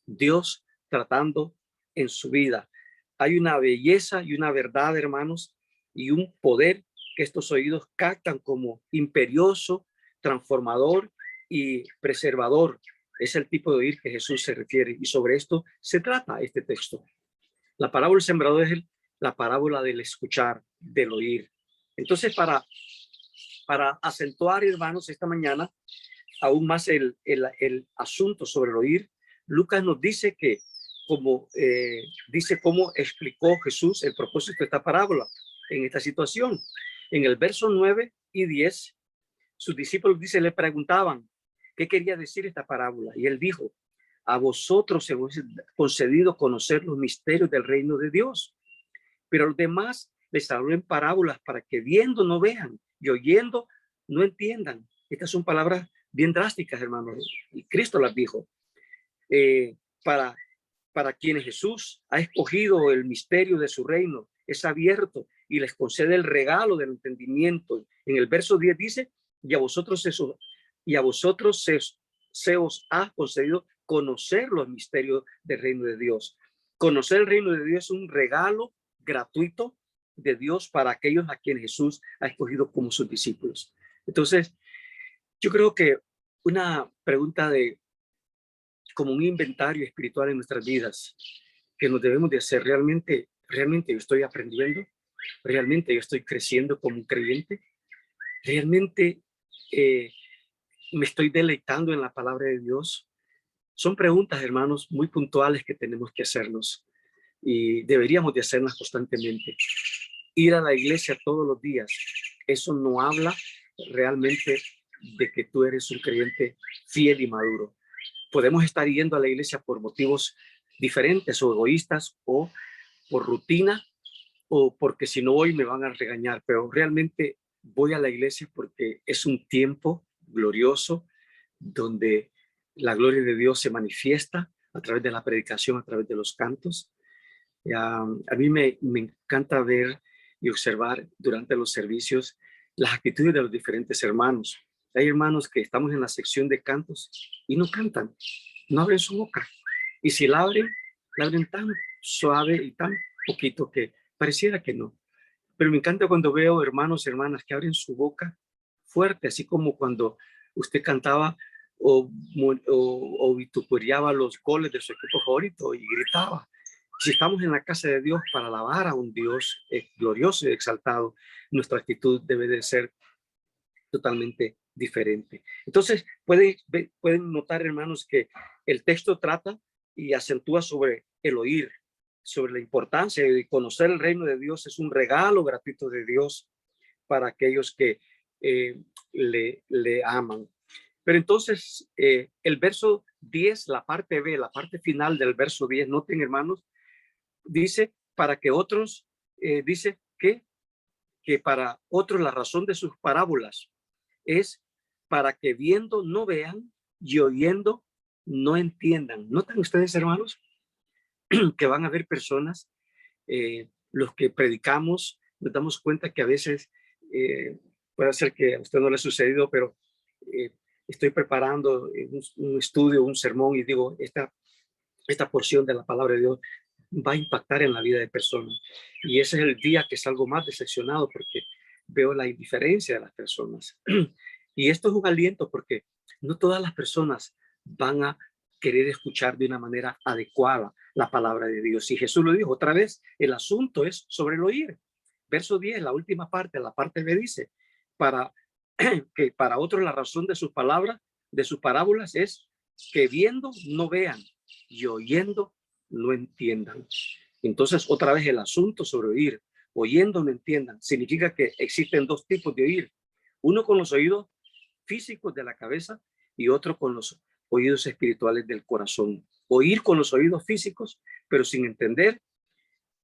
[SPEAKER 2] Dios tratando en su vida. Hay una belleza y una verdad, hermanos, y un poder que estos oídos captan como imperioso, transformador y preservador. Es el tipo de oír que Jesús se refiere y sobre esto se trata este texto. La parábola del sembrador es la parábola del escuchar, del oír. Entonces, para acentuar, hermanos, esta mañana aún más el asunto sobre el oír, Lucas nos dice que dice cómo explicó Jesús el propósito de esta parábola en esta situación. En el verso 9 y 10, sus discípulos le preguntaban qué quería decir esta parábola y él dijo, a vosotros se os ha concedido conocer los misterios del reino de Dios, pero a los demás les habló en parábolas para que viendo no vean y oyendo no entiendan. Estas son palabras bien drásticas, hermanos, y Cristo las dijo. Para quienes Jesús ha escogido el misterio de su reino, es abierto y les concede el regalo del entendimiento. En el verso 10 dice, y a vosotros se os ha concedido conocer los misterios del reino de Dios. Conocer el reino de Dios es un regalo gratuito de Dios para aquellos a quienes Jesús ha escogido como sus discípulos. Entonces, yo creo que una pregunta como un inventario espiritual en nuestras vidas que nos debemos de hacer, realmente yo estoy aprendiendo, realmente yo estoy creciendo como un creyente, realmente me estoy deleitando en la palabra de Dios. Son preguntas, hermanos, muy puntuales que tenemos que hacernos y deberíamos de hacerlas constantemente. Ir a la iglesia todos los días, eso no habla realmente de que tú eres un creyente fiel y maduro. Podemos estar yendo a la iglesia por motivos diferentes o egoístas o por rutina o porque si no voy me van a regañar, pero realmente voy a la iglesia porque es un tiempo glorioso donde la gloria de Dios se manifiesta, a través de la predicación, a través de los cantos. A mí me encanta ver y observar durante los servicios las actitudes de los diferentes hermanos. Hay hermanos que estamos en la sección de cantos y no cantan, no abren su boca. Y si la abren tan suave y tan poquito que pareciera que no. Pero me encanta cuando veo hermanos y hermanas que abren su boca fuerte, así como cuando usted cantaba o vituperiaba los goles de su equipo favorito y gritaba. Si estamos en la casa de Dios para alabar a un Dios glorioso y exaltado, nuestra actitud debe de ser totalmente diferente. Entonces, pueden notar, hermanos, que el texto trata y acentúa sobre el oír, sobre la importancia de conocer el reino de Dios. Es un regalo gratuito de Dios para aquellos que le aman. Pero entonces, el verso 10, la parte B, la parte final del verso 10, noten, hermanos, dice, para que otros, dice que para otros la razón de sus parábolas es para que viendo no vean y oyendo no entiendan. ¿Notan ustedes, hermanos, que van a haber personas, los que predicamos, nos damos cuenta que a veces, puede ser que a usted no le ha sucedido, pero eh, estoy preparando un estudio, un sermón y digo, esta porción de la palabra de Dios va a impactar en la vida de personas. Y ese es el día que salgo más decepcionado porque veo la indiferencia de las personas. Y esto es un aliento porque no todas las personas van a querer escuchar de una manera adecuada la palabra de Dios. Y Jesús lo dijo otra vez, el asunto es sobre el oír. Verso 10, la última parte, la parte B dice, para que para otros la razón de sus palabras, de sus parábolas es que viendo no vean y oyendo no entiendan. Entonces, otra vez el asunto sobre oír, oyendo no entiendan, significa que existen dos tipos de oír. Uno con los oídos físicos de la cabeza y otro con los oídos espirituales del corazón. Oír con los oídos físicos, pero sin entender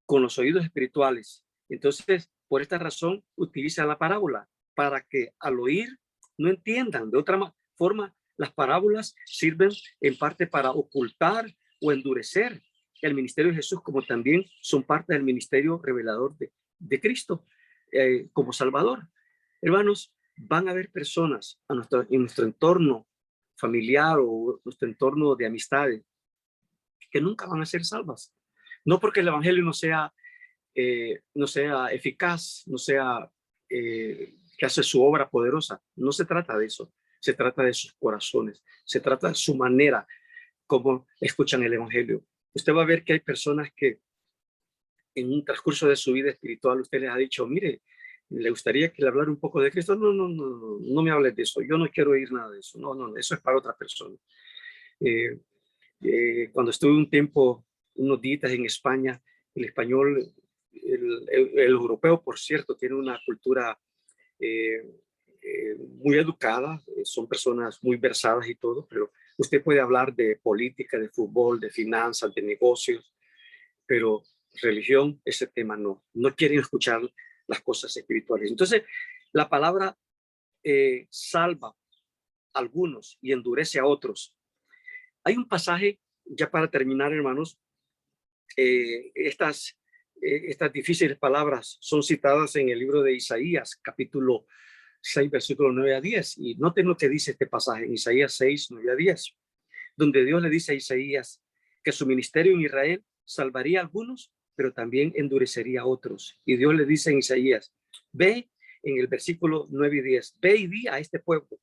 [SPEAKER 2] con los oídos espirituales. Entonces, por esta razón, utiliza la parábola para que al oír no entiendan. De otra forma, las parábolas sirven en parte para ocultar o endurecer el ministerio de Jesús, como también son parte del ministerio revelador de Cristo como Salvador. Hermanos, van a haber personas en nuestro entorno familiar o nuestro entorno de amistades que nunca van a ser salvas. No porque el evangelio no sea eficaz, no sea que hace su obra poderosa. No se trata de eso. Se trata de sus corazones. Se trata de su manera como escuchan el evangelio. Usted va a ver que hay personas que en un transcurso de su vida espiritual usted les ha dicho, mire, le gustaría que le hablara un poco de Cristo. No me hables de eso. Yo no quiero oír nada de eso. No, eso es para otra persona. Cuando estuve un tiempo, unos días en España, el español, el europeo, por cierto, tiene una cultura muy educada, son personas muy versadas y todo, pero usted puede hablar de política, de fútbol, de finanzas, de negocios, pero religión, ese tema no quieren escuchar las cosas espirituales. Entonces, la palabra salva a algunos y endurece a otros. Hay un pasaje, ya para terminar, hermanos, estas difíciles palabras son citadas en el libro de Isaías, capítulo 6, versículo 9 a 10. Y noten lo que dice este pasaje en Isaías 6, 9 a 10, donde Dios le dice a Isaías que su ministerio en Israel salvaría a algunos, pero también endurecería a otros. Y Dios le dice en Isaías, ve en el versículo 9 y 10, ve y di a este pueblo,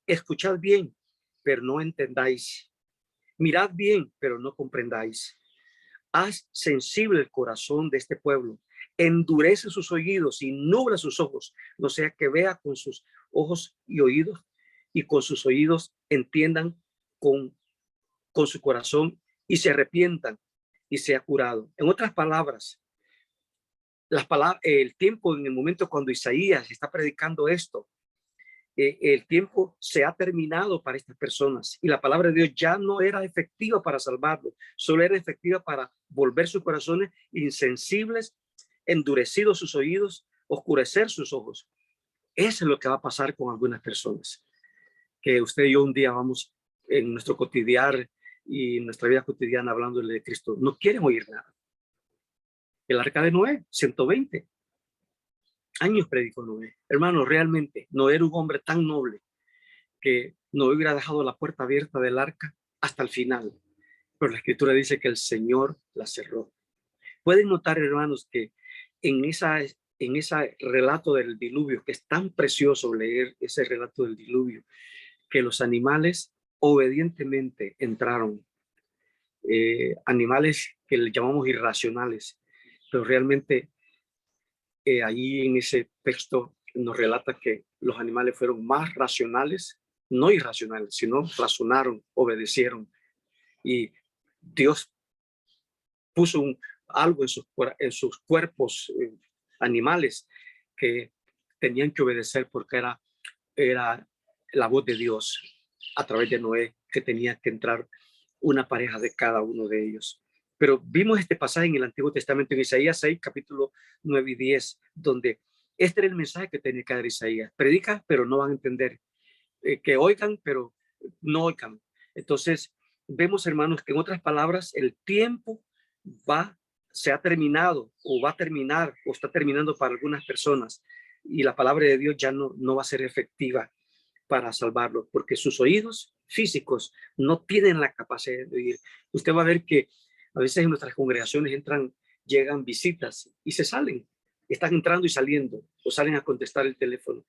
[SPEAKER 2] escuchad bien, pero no entendáis. Mirad bien, pero no comprendáis. Haz sensible el corazón de este pueblo. Endurece sus oídos y nubla sus ojos, no sea que vea con sus ojos y oídos y con sus oídos entiendan con su corazón y se arrepientan y sea curado. En otras palabras, el tiempo en el momento cuando Isaías está predicando esto, el tiempo se ha terminado para estas personas y la palabra de Dios ya no era efectiva para salvarlos, solo era efectiva para volver sus corazones insensibles, endurecidos sus oídos, oscurecer sus ojos. Eso es lo que va a pasar con algunas personas, que usted y yo un día vamos en nuestro cotidiano y en nuestra vida cotidiana hablándole de Cristo, no quieren oír nada. El arca de Noé, 120 años predicó Noé. Hermano, realmente Noé era un hombre tan noble que no hubiera dejado la puerta abierta del arca hasta el final. Pero la escritura dice que el Señor la cerró. Pueden notar, hermanos, que en ese relato del diluvio, que es tan precioso leer ese relato del diluvio, que los animales obedientemente entraron, animales que le llamamos irracionales, pero realmente ahí en ese texto nos relata que los animales fueron más racionales, no irracionales, sino razonaron, obedecieron, y Dios puso algo en sus cuerpos animales que tenían que obedecer porque era la voz de Dios a través de Noé, que tenía que entrar una pareja de cada uno de ellos. Pero vimos este pasaje en el Antiguo Testamento, en Isaías 6, capítulo 9 y 10, donde este era el mensaje que tenía que dar Isaías. Predica, pero no van a entender. Que oigan, pero no oigan. Entonces, vemos, hermanos, que en otras palabras, el tiempo se ha terminado o va a terminar o está terminando para algunas personas, y la palabra de Dios ya no va a ser efectiva para salvarlos, porque sus oídos físicos no tienen la capacidad de oír. Usted va a ver que a veces en nuestras congregaciones llegan visitas y se salen, están entrando y saliendo, o salen a contestar el teléfono.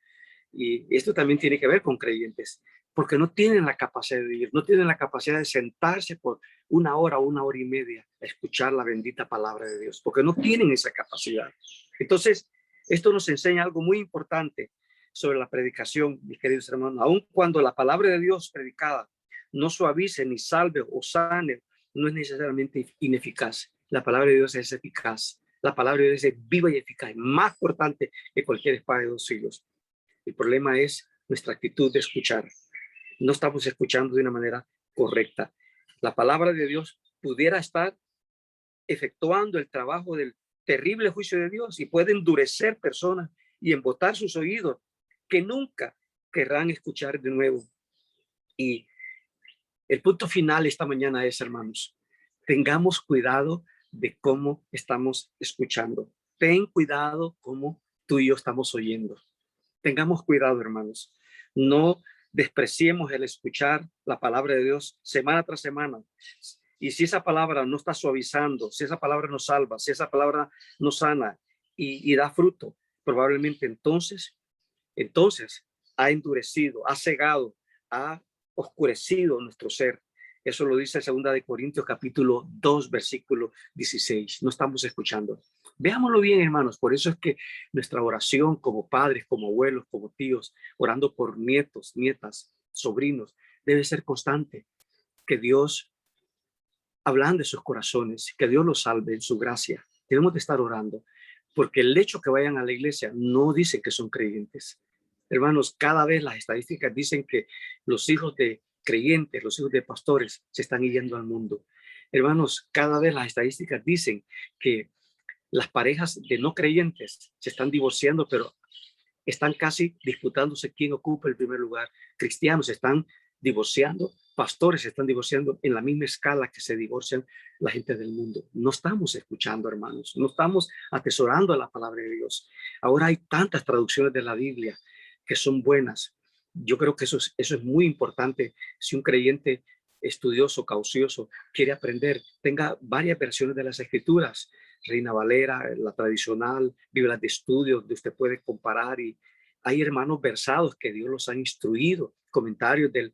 [SPEAKER 2] Y esto también tiene que ver con creyentes, porque no tienen la capacidad de oír, no tienen la capacidad de sentarse por una hora y media a escuchar la bendita palabra de Dios, porque no tienen esa capacidad. Entonces, esto nos enseña algo muy importante sobre la predicación, mis queridos hermanos. Aun cuando la palabra de Dios predicada no suavice, ni salve o sane, no es necesariamente ineficaz. La palabra de Dios es eficaz. La palabra de Dios es viva y eficaz, más importante que cualquier espada de 2 filos. El problema es nuestra actitud de escuchar. No estamos escuchando de una manera correcta. La palabra de Dios pudiera estar efectuando el trabajo del terrible juicio de Dios y puede endurecer personas y embotar sus oídos que nunca querrán escuchar de nuevo. Y el punto final esta mañana es, hermanos, tengamos cuidado de cómo estamos escuchando. Ten cuidado cómo tú y yo estamos oyendo. Tengamos cuidado, hermanos. No despreciemos el escuchar la palabra de Dios semana tras semana. Y si esa palabra no está suavizando, si esa palabra no salva, si esa palabra no sana y da fruto, probablemente entonces ha endurecido, ha cegado, ha oscurecido nuestro ser. Eso lo dice 2 de Corintios capítulo 2, versículo 16. No estamos escuchando. Veámoslo bien, hermanos. Por eso es que nuestra oración como padres, como abuelos, como tíos, orando por nietos, nietas, sobrinos, debe ser constante. Que Dios ablande sus corazones, que Dios los salve en su gracia. Debemos de estar orando, porque el hecho que vayan a la iglesia no dice que son creyentes. Hermanos, cada vez las estadísticas dicen que los hijos de creyentes, los hijos de pastores se están yendo al mundo. Hermanos, cada vez las estadísticas dicen que las parejas de no creyentes se están divorciando, pero están casi disputándose quién ocupa el primer lugar. Cristianos se están divorciando, pastores se están divorciando en la misma escala que se divorcian la gente del mundo. No estamos escuchando, hermanos, no estamos atesorando la palabra de Dios. Ahora hay tantas traducciones de la Biblia que son buenas. Yo creo que eso es muy importante. Si un creyente estudioso, caucioso, quiere aprender, tenga varias versiones de las escrituras. Reina Valera, la tradicional, Biblia de estudio, donde usted puede comparar, y hay hermanos versados que Dios los ha instruido, comentarios de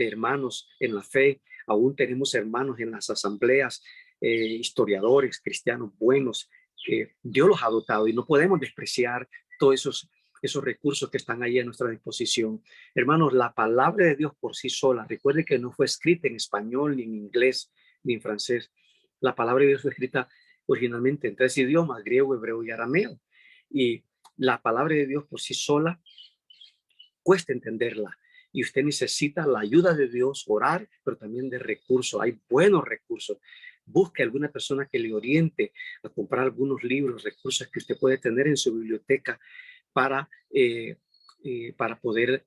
[SPEAKER 2] hermanos en la fe. Aún tenemos hermanos en las asambleas, historiadores cristianos buenos, que Dios los ha dotado, y no podemos despreciar todos esos recursos que están ahí a nuestra disposición. Hermanos, la palabra de Dios por sí sola, recuerde que no fue escrita en español, ni en inglés, ni en francés. La palabra de Dios fue escrita originalmente en 3 idiomas, griego, hebreo y arameo. Y la palabra de Dios por sí sola cuesta entenderla. Y usted necesita la ayuda de Dios, orar, pero también de recursos. Hay buenos recursos. Busque alguna persona que le oriente a comprar algunos libros, recursos que usted puede tener en su biblioteca para poder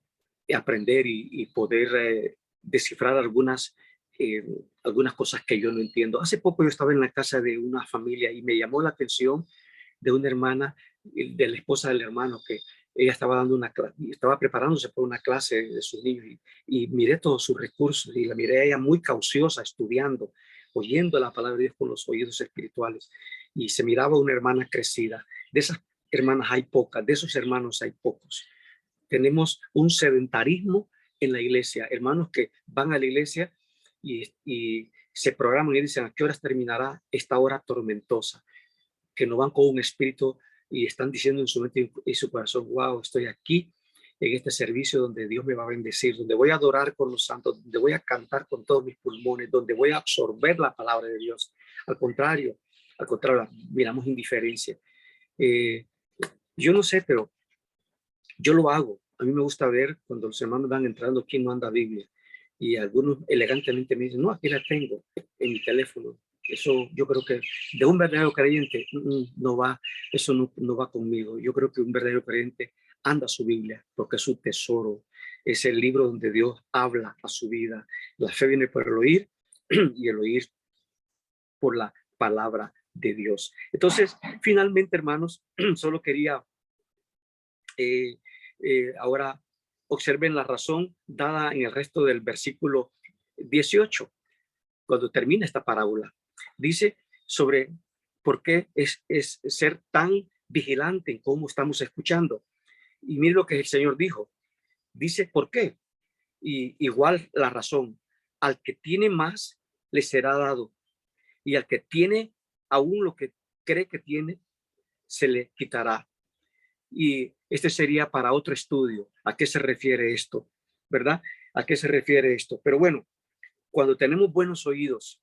[SPEAKER 2] aprender y poder descifrar algunas eh, algunas cosas que yo no entiendo. Hace poco yo estaba en la casa de una familia y me llamó la atención de una hermana, de la esposa del hermano, que ella estaba dando una clase, estaba preparándose para una clase de sus niños y miré todos sus recursos y la miré a ella muy cauciosa, estudiando, oyendo la palabra de Dios con los oídos espirituales y se miraba una hermana crecida. De esas hermanas hay pocas, de esos hermanos hay pocos. Tenemos un sedentarismo en la iglesia, hermanos que van a la iglesia y se programan y dicen a qué horas terminará esta hora tormentosa, que no van con un espíritu y están diciendo en su mente y su corazón, wow, estoy aquí en este servicio donde Dios me va a bendecir, donde voy a adorar con los santos, donde voy a cantar con todos mis pulmones, donde voy a absorber la palabra de Dios. Al contrario, miramos indiferencia. Eh, yo no sé, pero yo lo hago. A mí me gusta ver cuando los hermanos van entrando quién no anda Biblia. Y algunos elegantemente me dicen, no, aquí la tengo en mi teléfono. Eso yo creo que de un verdadero creyente no va, eso no va conmigo. Yo creo que un verdadero creyente anda su Biblia porque es su tesoro. Es el libro donde Dios habla a su vida. La fe viene por el oír y el oír por la palabra de Dios. Entonces, finalmente, hermanos, solo quería ahora observen la razón dada en el resto del versículo 18, cuando termina esta parábola. Dice sobre por qué es ser tan vigilante en cómo estamos escuchando. Y mire lo que el Señor dijo. Dice, ¿por qué? Y igual la razón. Al que tiene más, le será dado. Y al que tiene aún lo que cree que tiene, se le quitará. Y este sería para otro estudio. ¿A qué se refiere esto? ¿Verdad? ¿A qué se refiere esto? Pero bueno, cuando tenemos buenos oídos,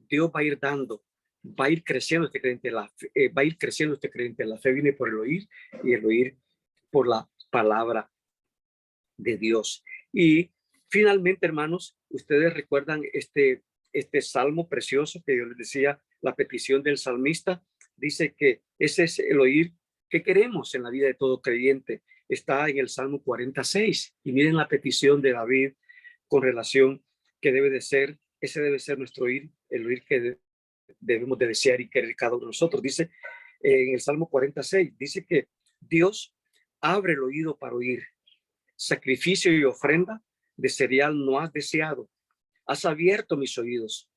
[SPEAKER 2] Dios va a ir dando, va a ir creciendo este creyente, va a ir creciendo este creyente. La fe viene por el oír y el oír por la palabra de Dios. Y finalmente, hermanos, ustedes recuerdan este salmo precioso que yo les decía, la petición del salmista, dice que ese es el oír que queremos en la vida de todo creyente. Está en el Salmo 46 y miren la petición de David con relación que debe de ser, ese debe ser nuestro oír, el oír que debemos de desear y querer cada uno de nosotros. Dice en el Salmo 46, dice que Dios abre el oído para oír, sacrificio y ofrenda de cereal no has deseado, has abierto mis oídos.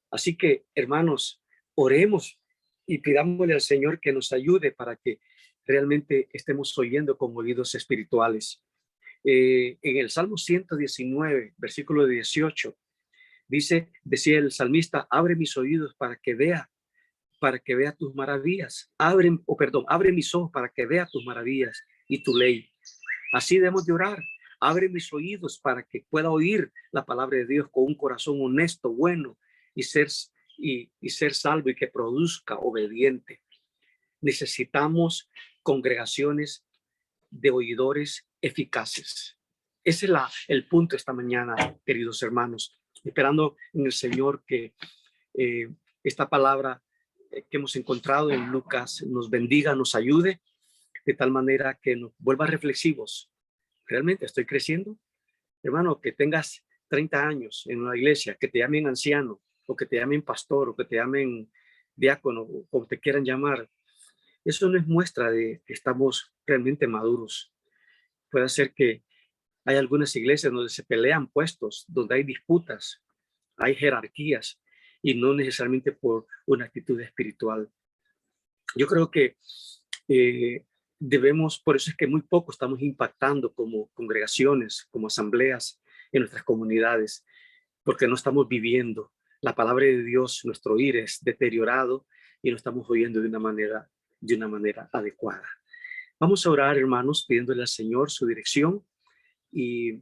[SPEAKER 2] Así que, hermanos, oremos y pidámosle al Señor que nos ayude para que realmente estemos oyendo con oídos espirituales. En el Salmo 119, versículo 18, decía el salmista, abre mis oídos para que vea tus maravillas. Abre mis ojos para que vea tus maravillas y tu ley. Así debemos de orar. Abre mis oídos para que pueda oír la palabra de Dios con un corazón honesto, bueno y ser salvo y que produzca obediente. Necesitamos congregaciones de oidores eficaces. Ese es el punto esta mañana, queridos hermanos. Esperando en el Señor que esta palabra que hemos encontrado en Lucas nos bendiga, nos ayude, de tal manera que nos vuelva reflexivos. ¿Realmente estoy creciendo? Hermano, que tengas 30 años en una iglesia, que te llamen anciano, o que te llamen pastor, o que te llamen diácono, o como te quieran llamar, eso no es muestra de que estamos realmente maduros. Puede ser que hay algunas iglesias donde se pelean puestos, donde hay disputas, hay jerarquías, y no necesariamente por una actitud espiritual. Yo creo que por eso es que muy poco estamos impactando como congregaciones, como asambleas en nuestras comunidades, porque no estamos viviendo la palabra de Dios. Nuestro oír es deteriorado y no estamos oyendo de una manera adecuada. Vamos a orar, hermanos, pidiéndole al Señor su dirección y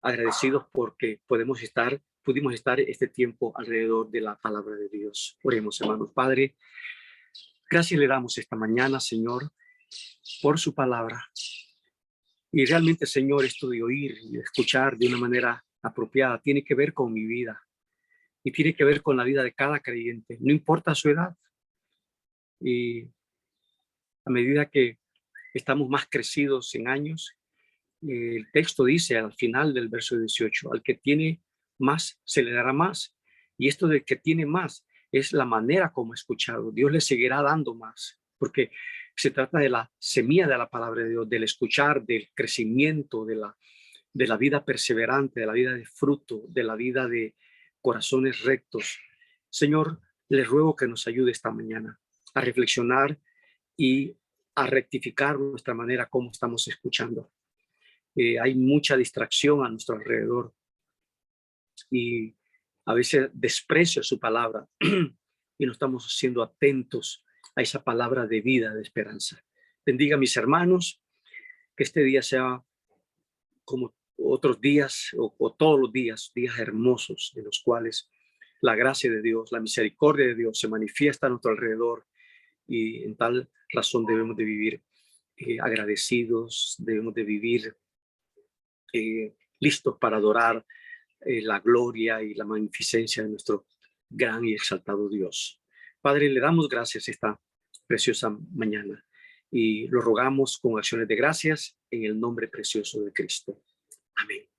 [SPEAKER 2] agradecidos porque pudimos estar este tiempo alrededor de la palabra de Dios. Oremos, hermanos. Padre, gracias le damos esta mañana, Señor, por su palabra. Y realmente, Señor, esto de oír y de escuchar de una manera apropiada tiene que ver con mi vida y tiene que ver con la vida de cada creyente, no importa su edad. Y a medida que estamos más crecidos en años, el texto dice al final del verso 18, al que tiene más se le dará más. Y esto de que tiene más es la manera como ha escuchado. Dios le seguirá dando más, porque se trata de la semilla de la palabra de Dios, del escuchar, del crecimiento, de la vida perseverante, de la vida de fruto, de la vida de corazones rectos. Señor, les ruego que nos ayude esta mañana a reflexionar y a rectificar nuestra manera como estamos escuchando. Hay mucha distracción a nuestro alrededor y a veces desprecio su palabra y no estamos siendo atentos a esa palabra de vida, de esperanza. Bendiga a mis hermanos, que este día sea como otros días o todos los días, días hermosos en los cuales la gracia de Dios, la misericordia de Dios se manifiesta a nuestro alrededor y en tal razón debemos de vivir agradecidos, debemos de vivir listos para adorar la gloria y la magnificencia de nuestro gran y exaltado Dios. Padre, le damos gracias esta preciosa mañana y lo rogamos con acciones de gracias en el nombre precioso de Cristo. Amén.